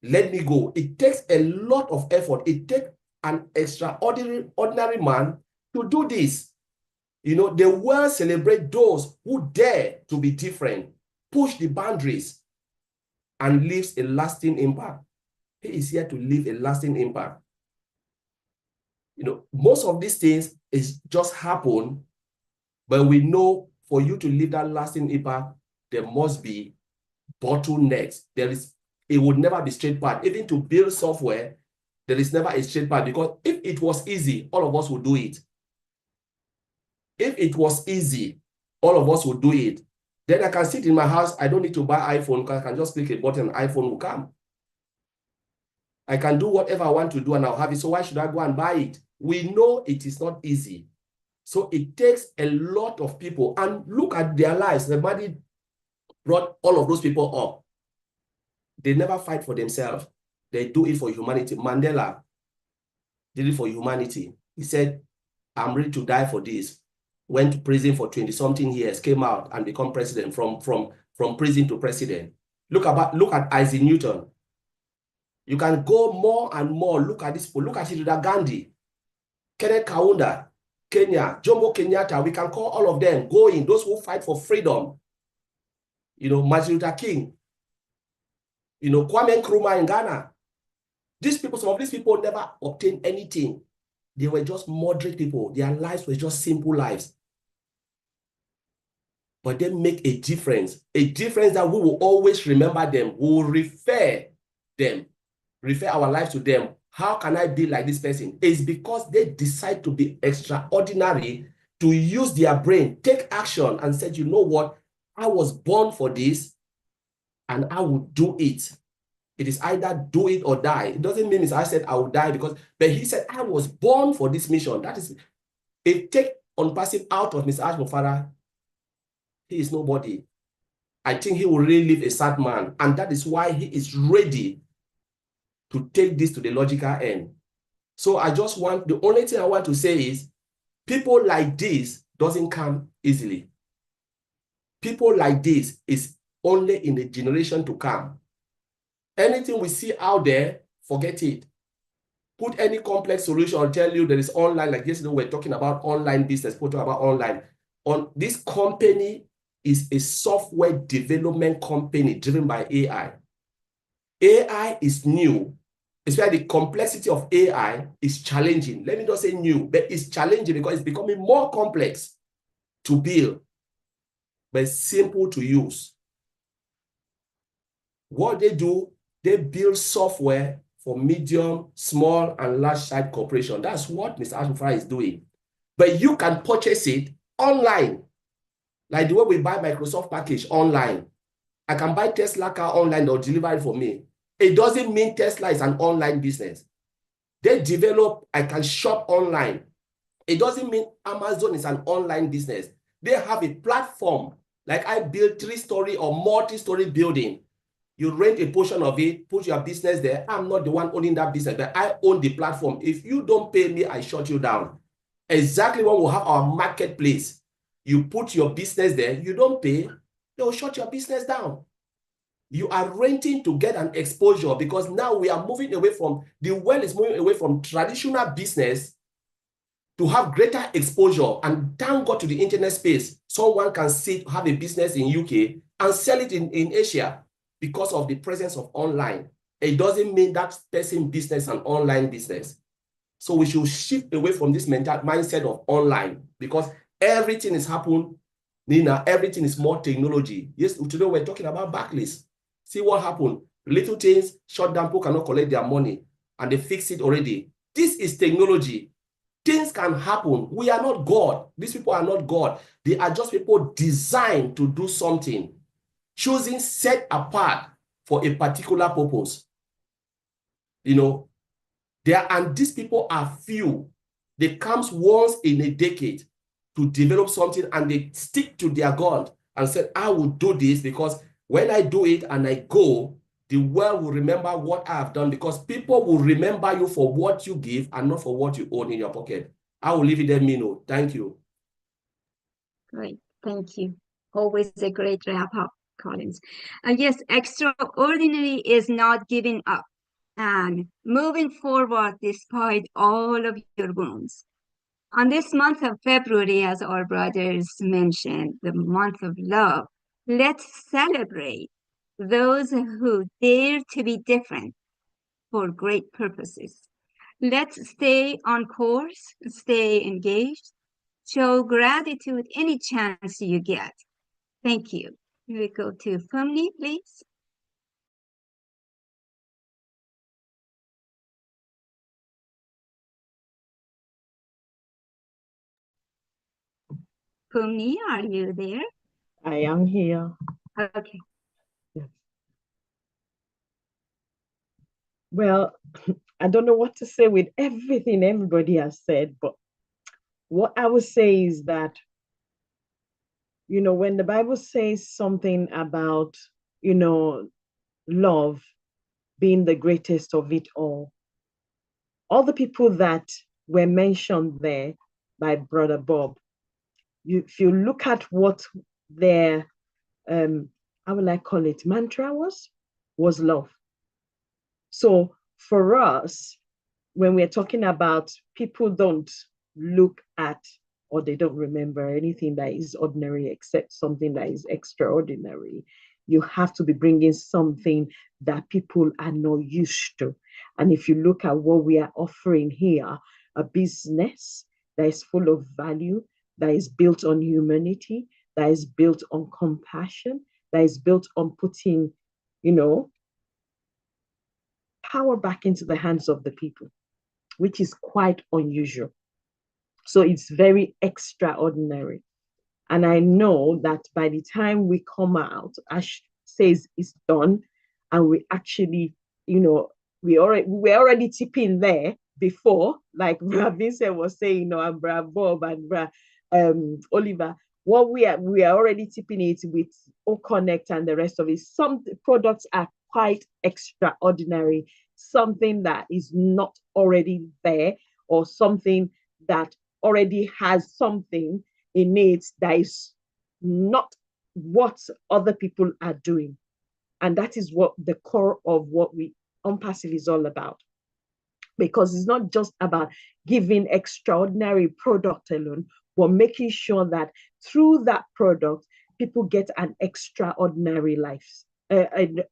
Let me go. It takes a lot of effort. It takes an extraordinary man to do this. You know, the world celebrates those who dare to be different, push the boundaries, and leaves a lasting impact. He is here to leave a lasting impact. You know, most of these things is just happen, but we know for you to leave that lasting impact, there must be bottlenecks. It would never be straight path. Even to build software, there is never a straight path, because if it was easy, all of us would do it. If it was easy, all of us would do it. Then I can sit in my house. I don't need to buy iPhone, because I can just click a button and iPhone will come. I can do whatever I want to do and I'll have it. So why should I go and buy it? We know it is not easy. So it takes a lot of people. And look at their lives. Somebody brought all of those people up. They never fight for themselves. They do it for humanity. Mandela did it for humanity. He said, I'm ready to die for this. Went to prison for 20-something years, came out and become president, from prison to president. Look at Isaac Newton. You can go more and more. Look at this. Look at Sridhar Gandhi, Kenneth Kaunda, Kenya, Jomo Kenyatta. We can call all of them going, those who fight for freedom. You know, Martin Luther King. You know, Kwame Nkrumah in Ghana. These people, some of these people never obtained anything. They were just moderate people. Their lives were just simple lives. But they make a difference that we will always remember them. We will refer our lives to them. How can I be like this person? It's because they decide to be extraordinary, to use their brain, take action, and said, you know what? I was born for this, and I will do it. It is either do it or die. It doesn't mean I said I will die but he said, I was born for this mission. That is, if take ONPASSIVE out of Mr. Ashmofara, he is nobody. I think he will really leave a sad man. And that is why he is ready to take this to the logical end. So the only thing I want to say is, people like this doesn't come easily. People like this is only in the generation to come. Anything we see out there, forget it. Put any complex solution, I'll tell you there is online, like yesterday we're talking about online business, we're talking about online. This company is a software development company driven by AI. AI is new. It's why the complexity of AI is challenging. Let me not say new, but it's challenging because it's becoming more complex to build, but simple to use. What they do, they build software for medium, small, and large-size corporation. That's what Mr. Ashmofara is doing. But you can purchase it online, like the way we buy Microsoft package online. I can buy Tesla car online, they'll deliver it for me. It doesn't mean Tesla is an online business. They develop, I can shop online. It doesn't mean Amazon is an online business. They have a platform, like I build 3-story or multi-story building. You rent a portion of it, put your business there. I'm not the one owning that business, but I own the platform. If you don't pay me, I shut you down. Exactly when we have our marketplace. You put your business there, you don't pay, they'll shut your business down. You are renting to get an exposure, because now we are moving away from, the world is moving away from traditional business to have greater exposure. And thank God to the internet space. Someone can have a business in UK and sell it in Asia because of the presence of online. It doesn't mean that person business an online business. So we should shift away from this mindset of online, because everything is happening, Nina, everything is more technology. Yes, today we're talking about backlinks. See what happened. Little things, shut down, people cannot collect their money, and they fix it already. This is technology. Things can happen. We are not God. These people are not God. They are just people designed to do something. choosing set apart for a particular purpose. You know, and these people are few. They comes once in a decade to develop something, and they stick to their gun and said, I will do this because when I do it and I go, the world will remember what I have done, because people will remember you for what you give and not for what you own in your pocket. I will leave it there, Mino. Thank you. Great, thank you. Always a great wrap up, Collins. Yes, extraordinary is not giving up and moving forward despite all of your wounds. On this month of February, as our brothers mentioned, the month of love, let's celebrate those who dare to be different for great purposes. Let's stay on course, stay engaged, show gratitude any chance you get. Thank you. We go to Fumni, please. Fumni, are you there? I am here. Okay. Yes. Well, I don't know what to say with everything everybody has said, but what I would say is that, you know, when the Bible says something about, you know, love being the greatest of it all the people that were mentioned there by Brother Bob, if you look at what their, how will I call it, mantra was love. So for us, when we're talking about people don't look at or they don't remember anything that is ordinary except something that is extraordinary, you have to be bringing something that people are not used to. And if you look at what we are offering here, a business that is full of value, that is built on humanity, that is built on compassion, that is built on putting, you know, power back into the hands of the people, which is quite unusual. So it's very extraordinary. And I know that by the time we come out, Ash says it's done, and we actually, you know, we're already tipping there before, like Vincent was saying, you know, and Bob and Oliver. What we are already tipping it with O-Connect and the rest of it. Some products are quite extraordinary, something that is not already there, or something that already has something in it that is not what other people are doing. And that is what the core of what ONPASSIVE is all about. Because it's not just about giving extraordinary product alone, but making sure that through that product, people get an extraordinary life, and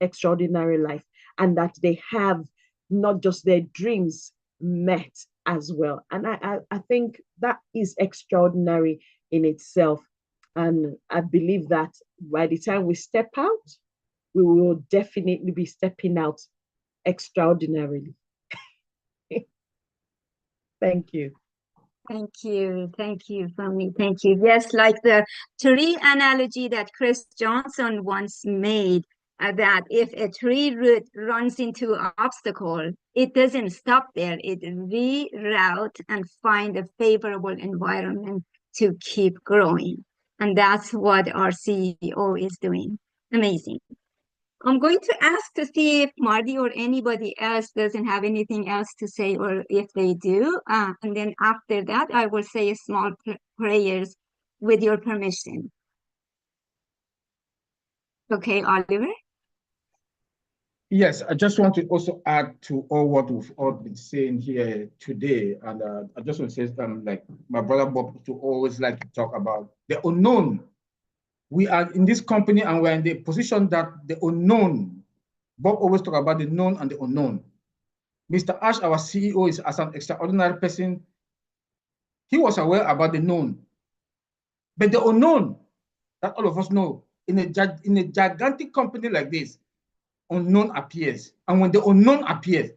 that they have not just their dreams met as well. And I think that is extraordinary in itself. And I believe that by the time we step out, we will definitely be stepping out extraordinarily. Thank you. Thank you. Thank you, Fumni. Thank you. Yes, like the tree analogy that Chris Johnson once made, that if a tree root runs into an obstacle, it doesn't stop there. It reroutes and find a favorable environment to keep growing. And that's what our CEO is doing. Amazing. I'm going to ask to see if Marty or anybody else doesn't have anything else to say, or if they do. And then after that, I will say a small prayers with your permission. Okay, Oliver? Yes, I just want to also add to all what we've all been saying here today. And I just want to say, like my brother Bob to always like to talk about the unknown. We are in this company and we're in the position that the unknown, Bob always talk about the known and the unknown. Mr. Ash, our CEO, is as an extraordinary person. He was aware about the known, but the unknown that all of us know in a gigantic company like this, unknown appears. And when the unknown appears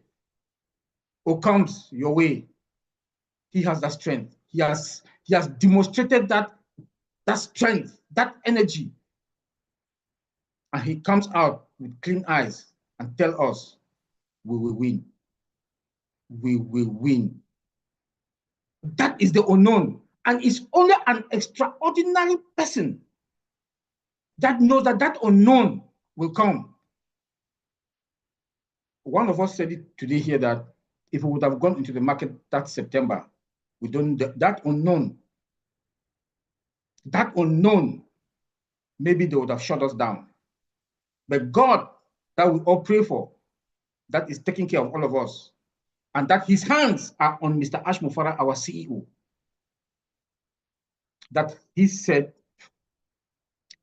or comes your way, he has that strength. He has demonstrated that strength, that energy. and he comes out with clean eyes and tell us, we will win. We will win. That is the unknown. And it's only an extraordinary person that knows that that unknown will come. One of us said it today here that if we would have gone into the market that September, we don't, that unknown, maybe they would have shut us down. But God, that we all pray for, that is taking care of all of us, and that his hands are on Mr. Ash Mufara, our CEO, that he said,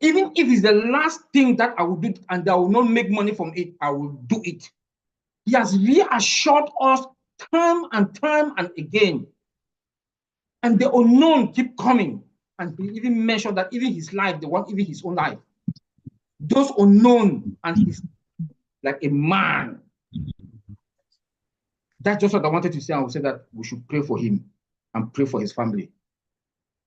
even if it's the last thing that I will do and I will not make money from it, I will do it. He has reassured us time and time and again. And the unknown keep coming. And he even mentioned that even his life, the one, even his own life, those unknown, and he's like a man. That's just what I wanted to say. I would say that we should pray for him and pray for his family.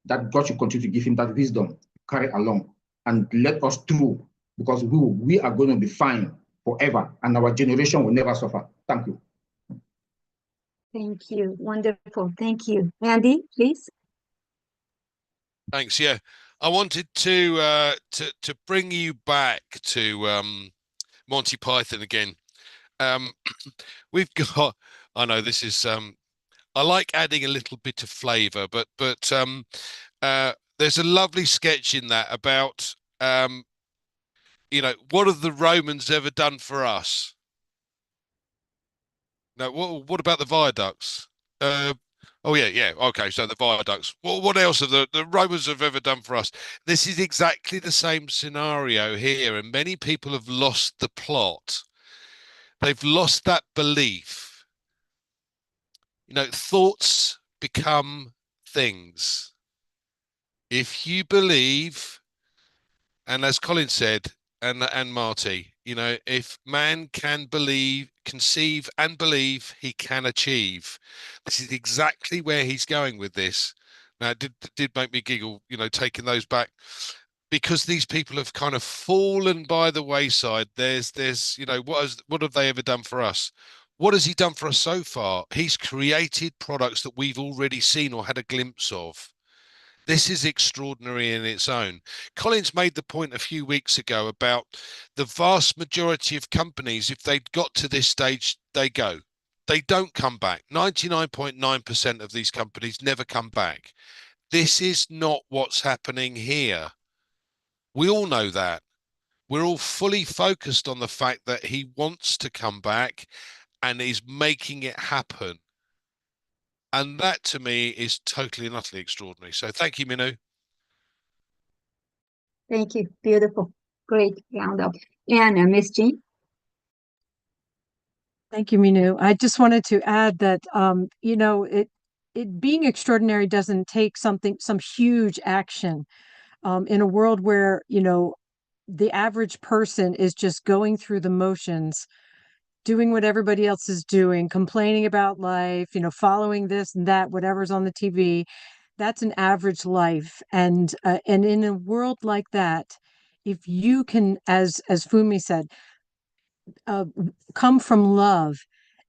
That God should continue to give him that wisdom, carry along, and let us through, because we are going to be fine forever, and our generation will never suffer. Thank you. Thank you. Wonderful. Thank you. Andy, please. Thanks. Yeah, I wanted to bring you back to Monty Python again. We've got. I know this is. I like adding a little bit of flavour, but there's a lovely sketch in that about what have the Romans ever done for us? No, what about the viaducts? Oh yeah. Okay, so the viaducts. What else have the Romans have ever done for us? This is exactly the same scenario here, and many people have lost the plot. They've lost that belief. Thoughts become things. If you believe, and as Colin said, and Marty, if man can conceive and believe, he can achieve. This is exactly where he's going with this. Now, it did make me giggle, taking those back, because these people have kind of fallen by the wayside. There's what have they ever done for us? What has he done for us so far? He's created products that we've already seen or had a glimpse of. This is extraordinary in its own. Collins made the point a few weeks ago about the vast majority of companies, if they'd got to this stage, they go. They don't come back. 99.9% of these companies never come back. This is not what's happening here. We all know that. We're all fully focused on the fact that he wants to come back and is making it happen. And that to me is totally and utterly extraordinary. So thank you, Minu. Thank you. Beautiful. Great roundup. And Miss Jean. Thank you, Minu. I just wanted to add that, it being extraordinary doesn't take some huge action. In a world where, the average person is just going through the motions, doing what everybody else is doing, complaining about life, following this and that, whatever's on the TV. That's an average life. And in a world like that, if you can, as Fumi said, come from love,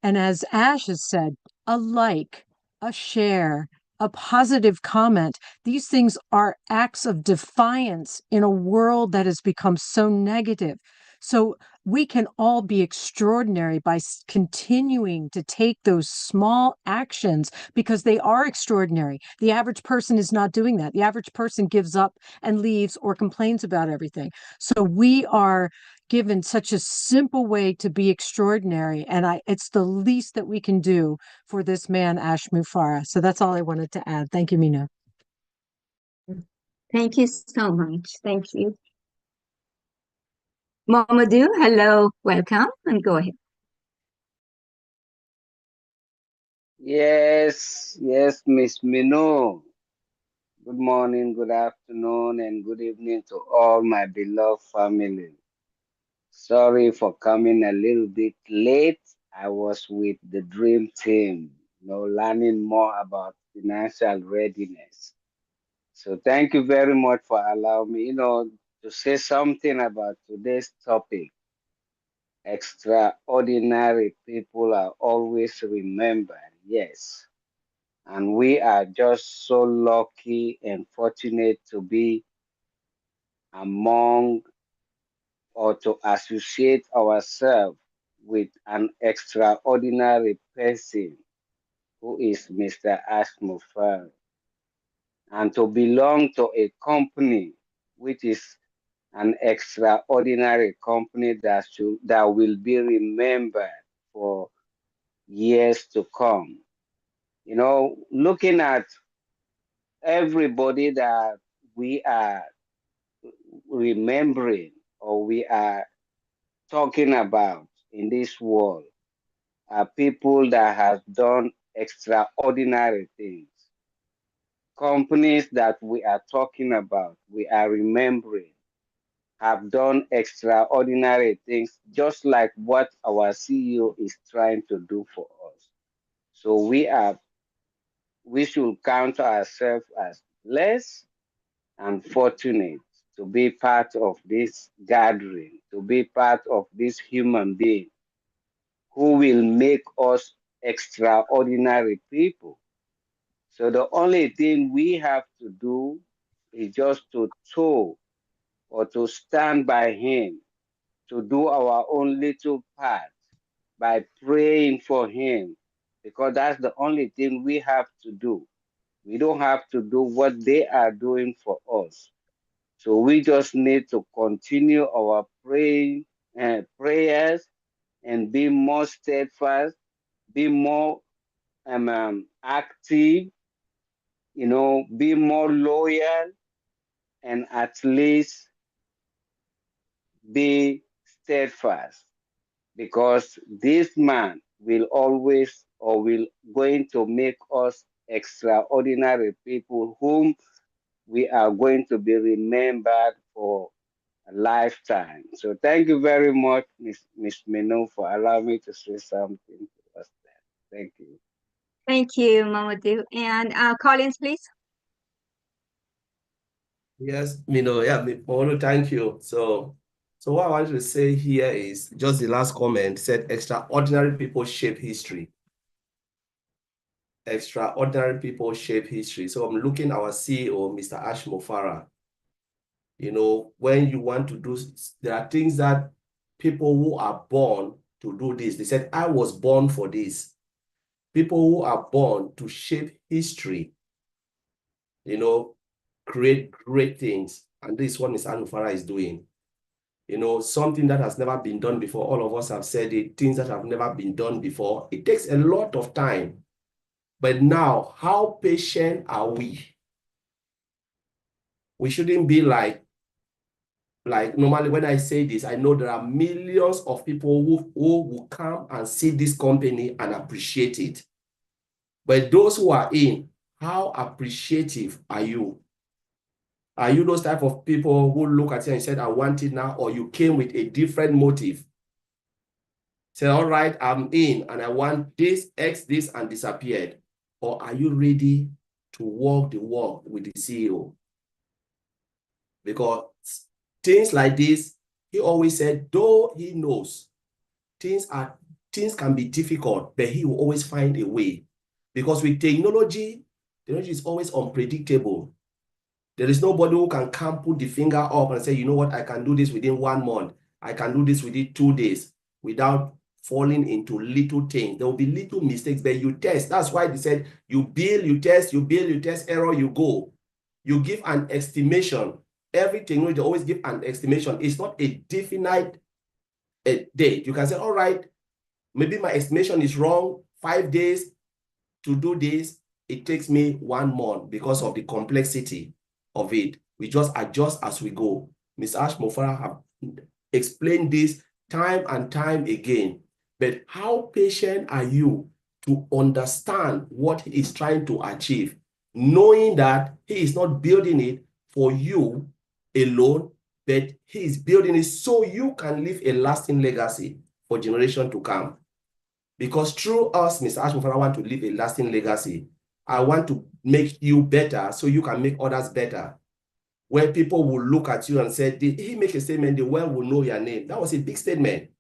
and as Ash has said, a like, a share, a positive comment. These things are acts of defiance in a world that has become so negative. So we can all be extraordinary by continuing to take those small actions, because they are extraordinary. The average person is not doing that. The average person gives up and leaves or complains about everything. So we are given such a simple way to be extraordinary, and it's the least that we can do for this man, Ash Mufara. So that's all I wanted to add. Thank you, Mina. Thank you so much. Thank you. Mamadou, hello, welcome, and go ahead. Yes, Miss Minu. Good morning, good afternoon, and good evening to all my beloved family. Sorry for coming a little bit late. I was with the dream team, learning more about financial readiness. So thank you very much for allowing me. to say something about today's topic. Extraordinary people are always remembered, yes. And we are just so lucky and fortunate to be among or to associate ourselves with an extraordinary person who is Mr. Ashmufar, and to belong to a company which is an extraordinary company that will be remembered for years to come. You know, looking at everybody that we are remembering or we are talking about in this world are people that have done extraordinary things. Companies that we are talking about, we are remembering, have done extraordinary things, just like what our CEO is trying to do for us. So we should count ourselves as blessed and fortunate to be part of this gathering, to be part of this human being who will make us extraordinary people. So the only thing we have to do is just to toe or to stand by him, to do our own little part by praying for him, because that's the only thing we have to do. We don't have to do what they are doing for us. So we just need to continue our prayers and be more steadfast, be more active, you know, be more loyal, and at least be steadfast, because this man will always or will going to make us extraordinary people whom we are going to be remembered for a lifetime. So thank you very much, Miss Minu, for allowing me to say something to us there. Thank you. Thank you, Mamadou. And Collins, please. Yes, yeah, I want to thank you. So what I wanted to say here is just the last comment said extraordinary people shape history. Extraordinary people shape history. So I'm looking at our CEO, Mr. Ash Mofara. You know, when you want to do, there are things that people who are born to do this, they said, I was born for this. People who are born to shape history, you know, create great things. And this is what Mr. Ash Mofara is doing. You know, something that has never been done before. All of us have said it, things that have never been done before. It takes a lot of time. But now, how patient are we? We shouldn't be like normally when I say this, I know there are millions of people who will come and see this company and appreciate it. But those who are in, how appreciative are you? Are you those type of people who look at you and said, I want it now, or you came with a different motive? Say, all right, I'm in and I want this, X, this, and disappeared. Or are you ready to walk the walk with the CEO? Because things like this, he always said, though he knows things can be difficult, but he will always find a way. Because with technology is always unpredictable. There is nobody who can come put the finger up and say, you know what, I can do this within 1 month. I can do this within 2 days without falling into little things. There will be little mistakes, but you test. That's why they said, you build, you test, error, you go. You give an estimation. Every technology always give an estimation. It's not a definite date. You can say, all right, maybe my estimation is wrong, 5 days to do this. It takes me 1 month because of the complexity of it. We just adjust as we go. Ms. Ash Mofara have explained this time and time again. But how patient are you to understand what he is trying to achieve, knowing that he is not building it for you alone, but he is building it so you can leave a lasting legacy for generation to come. Because through us, Mr. Ash Mofara, I want to leave a lasting legacy. I want to make you better so you can make others better. where people will look at you and say, did he make a statement, the world will know your name? That was a big statement.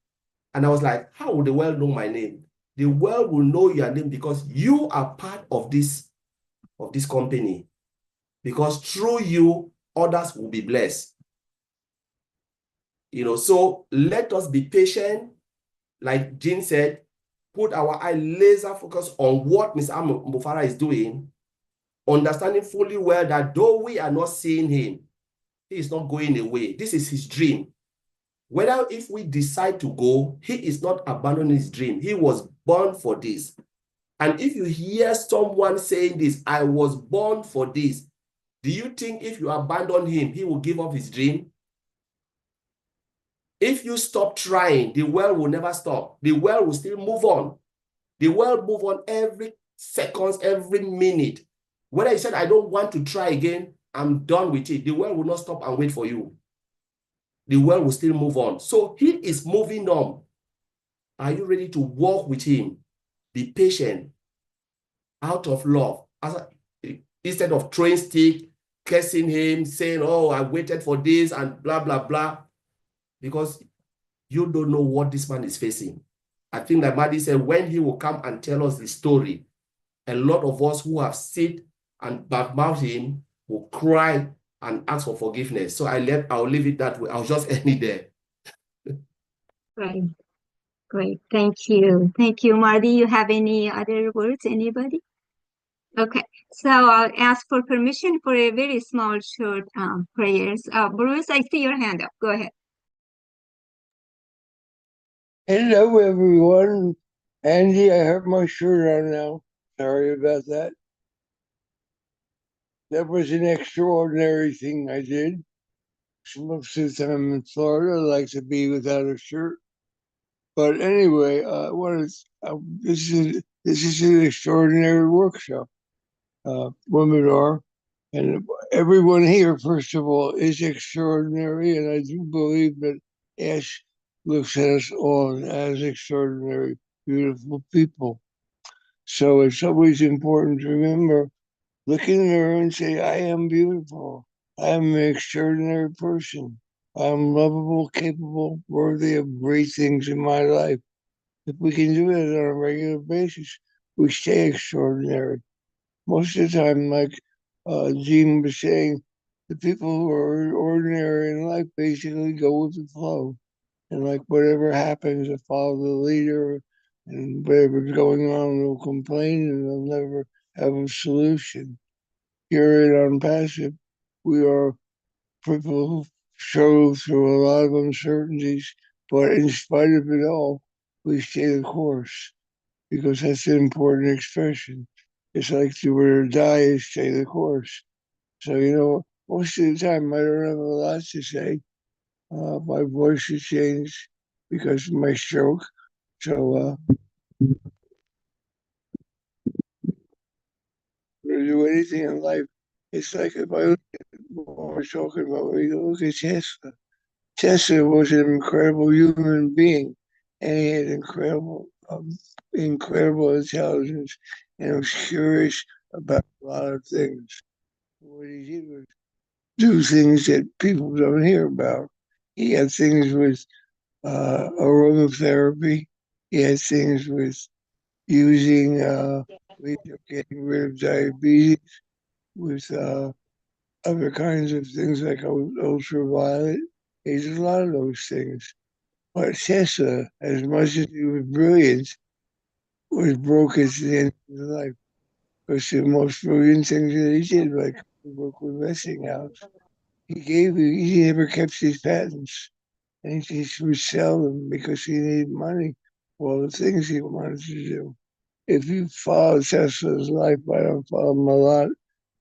And I was like, how will the world know my name? The world will know your name because you are part of this company. Because through you, others will be blessed. You know, so let us be patient. Like Jean said, put our eye laser focus on what Mr. Mufara is doing, understanding fully well that though we are not seeing him, he is not going away. This is his dream. Whether if we decide to go, he is not abandoning his dream. He was born for this. And if you hear someone saying this, I was born for this, do you think if you abandon him, he will give up his dream? If you stop trying, the world will never stop. The world will still move on. The world move on every seconds, every minute. Whether you said, I don't want to try again, I'm done with it. The world will not stop and wait for you. The world will still move on. So he is moving on. Are you ready to walk with him? Be patient out of love. Instead of throwing stick, cursing him, saying, oh, I waited for this and blah, blah, blah. Because you don't know what this man is facing. I think that Madi said when he will come and tell us the story, a lot of us who have sit and badmouth him will cry and ask for forgiveness. So I'll leave it that way. I'll just end it there. Great. Great. Thank you. Thank you, Marty. You have any other words, anybody? Okay. So I'll ask for permission for a very small, short prayers. Bruce, I see your hand up. Go ahead. Hello, everyone. Andy, I have my shirt on now. Sorry about that. That was an extraordinary thing I did. Most of the time in Florida, I like to be without a shirt. But anyway, this is an extraordinary workshop. Women are, and everyone here, first of all, is extraordinary, and I do believe that Ash looks at us all as extraordinary, beautiful people. So it's always important to remember, look in the mirror and say, I am beautiful. I am an extraordinary person. I am lovable, capable, worthy of great things in my life. If we can do it on a regular basis, we stay extraordinary. Most of the time, like Jean was saying, the people who are ordinary in life basically go with the flow. And like whatever happens, they follow the leader, and whatever's going on, they'll complain and they'll never have a solution. Here at ONPASSIVE, we are people who struggle through a lot of uncertainties, but in spite of it all, we stay the course, because that's an important expression. It's like do or die, stay the course. So, most of the time I don't have a lot to say. My voice has changed because of my stroke. So, to do anything in life, it's like if I look at what we're talking about, we look at Tesla. Tesla was an incredible human being, and he had incredible intelligence, and was curious about a lot of things. What he did was do things that people don't hear about. He had things with aromatherapy. He had things with using ways of getting rid of diabetes, with other kinds of things like ultraviolet. He did a lot of those things. But Tesla, as much as he was brilliant, was broke at the end of his life. Because the most brilliant things that he did, like work with Westinghouse, he never kept his patents. And he just would sell them because he needed money for all the things he wanted to do. If you follow Tesla's life, I don't follow him a lot,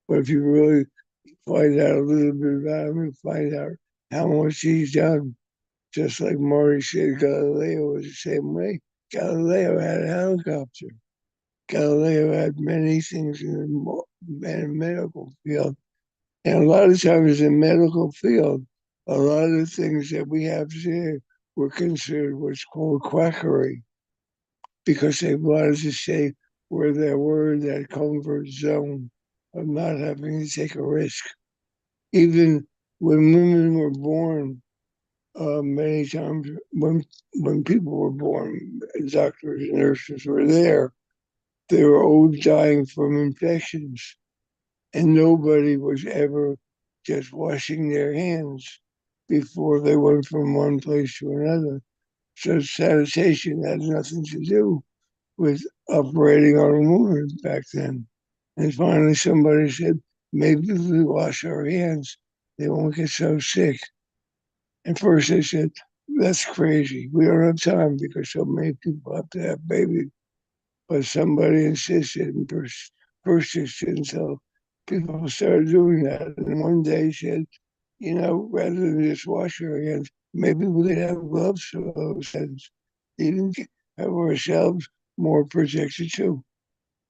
but if you really find out a little bit about him, you find out how much he's done. Just like Marty said, Galileo was the same way. Galileo had a helicopter. Galileo had many things in the medical field. And a lot of times in the medical field, a lot of the things that we have today were considered what's called quackery, because they wanted to stay where they were in that comfort zone of not having to take a risk. Even when women were born, many times when people were born, doctors and nurses were there, they were always dying from infections, and nobody was ever just washing their hands before they went from one place to another. So sanitation had nothing to do with operating on a woman back then. And finally somebody said, maybe if we wash our hands, they won't get so sick. And first they said, that's crazy. We don't have time because so many people have to have babies. But somebody insisted and persisted until people started doing that. And one day said, you know, rather than just wash your hands, maybe we could have gloves for those hands. Even have ourselves more protected too.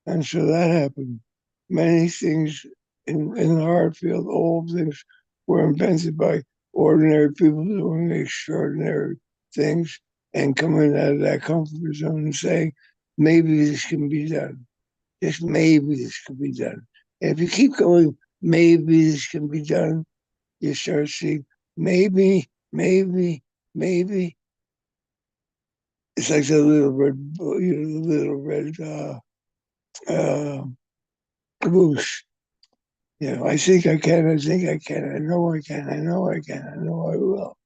And so that happened. Many things in the art field, all things were invented by ordinary people doing extraordinary things and coming out of that comfort zone and saying, maybe this can be done. Just maybe this can be done. And if you keep going, maybe this can be done, you start seeing maybe. It's like the little red, the little red caboose. I think I can, I think I can, I know I can, I know I can, I know I will.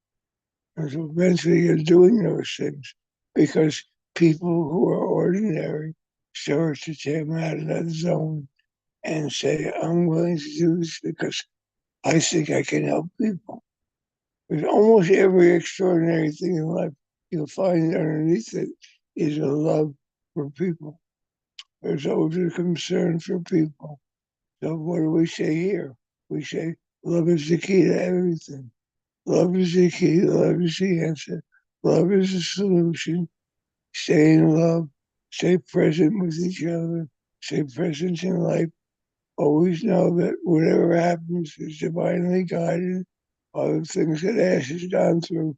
And so eventually you're doing those things because people who are ordinary start to come out of that zone and say, I'm willing to do this because I think I can help people. With almost every extraordinary thing in life, you'll find underneath it is a love for people. There's always a concern for people. So what do we say here? We say love is the key to everything. Love is the key. Love is the answer. Love is the solution. Stay in love. Stay present with each other. Stay present in life. Always know that whatever happens is divinely guided. All the things that Ash has gone through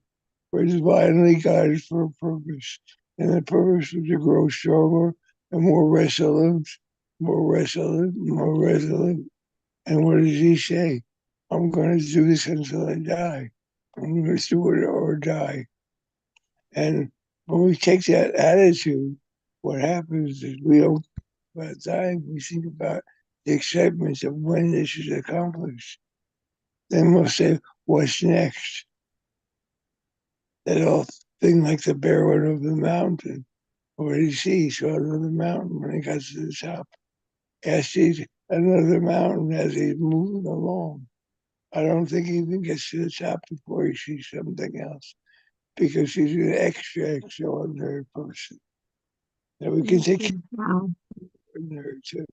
were divinely guided for a purpose. And the purpose was to grow stronger and more resolute, more resolute, more resolute. And what does he say? I'm going to do this until I die. I'm going to do it or die. And when we take that attitude, what happens is we don't think about dying, we think about the excitement of when this is accomplished. Then we'll say, what's next? That old thing like the bear went over the mountain. What did he see? He saw another mountain when he got to the top. He sees another mountain as he's moving along. I don't think he even gets to the top before he sees something else because he's an extraordinary person. That we can take ordinary too.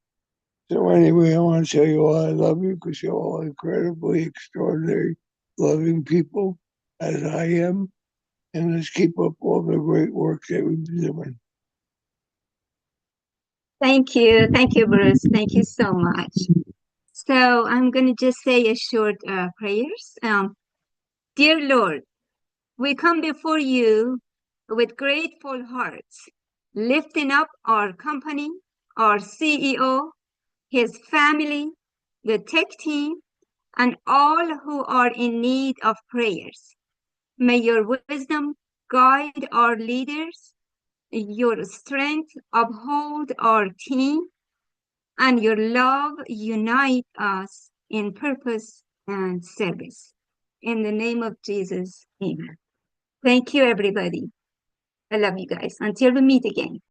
So anyway, I want to tell you all I love you because you're all incredibly extraordinary, loving people, as I am. And let's keep up all the great work that we've been doing. Thank you. Thank you, Bruce. Thank you so much. So I'm going to just say a short prayers. Dear Lord, we come before you with grateful hearts, lifting up our company, our CEO, his family, the tech team, and all who are in need of prayers. May your wisdom guide our leaders, your strength uphold our team, and your love unite us in purpose and service. In the name of Jesus, amen. Thank you, everybody. I love you guys. Until we meet again.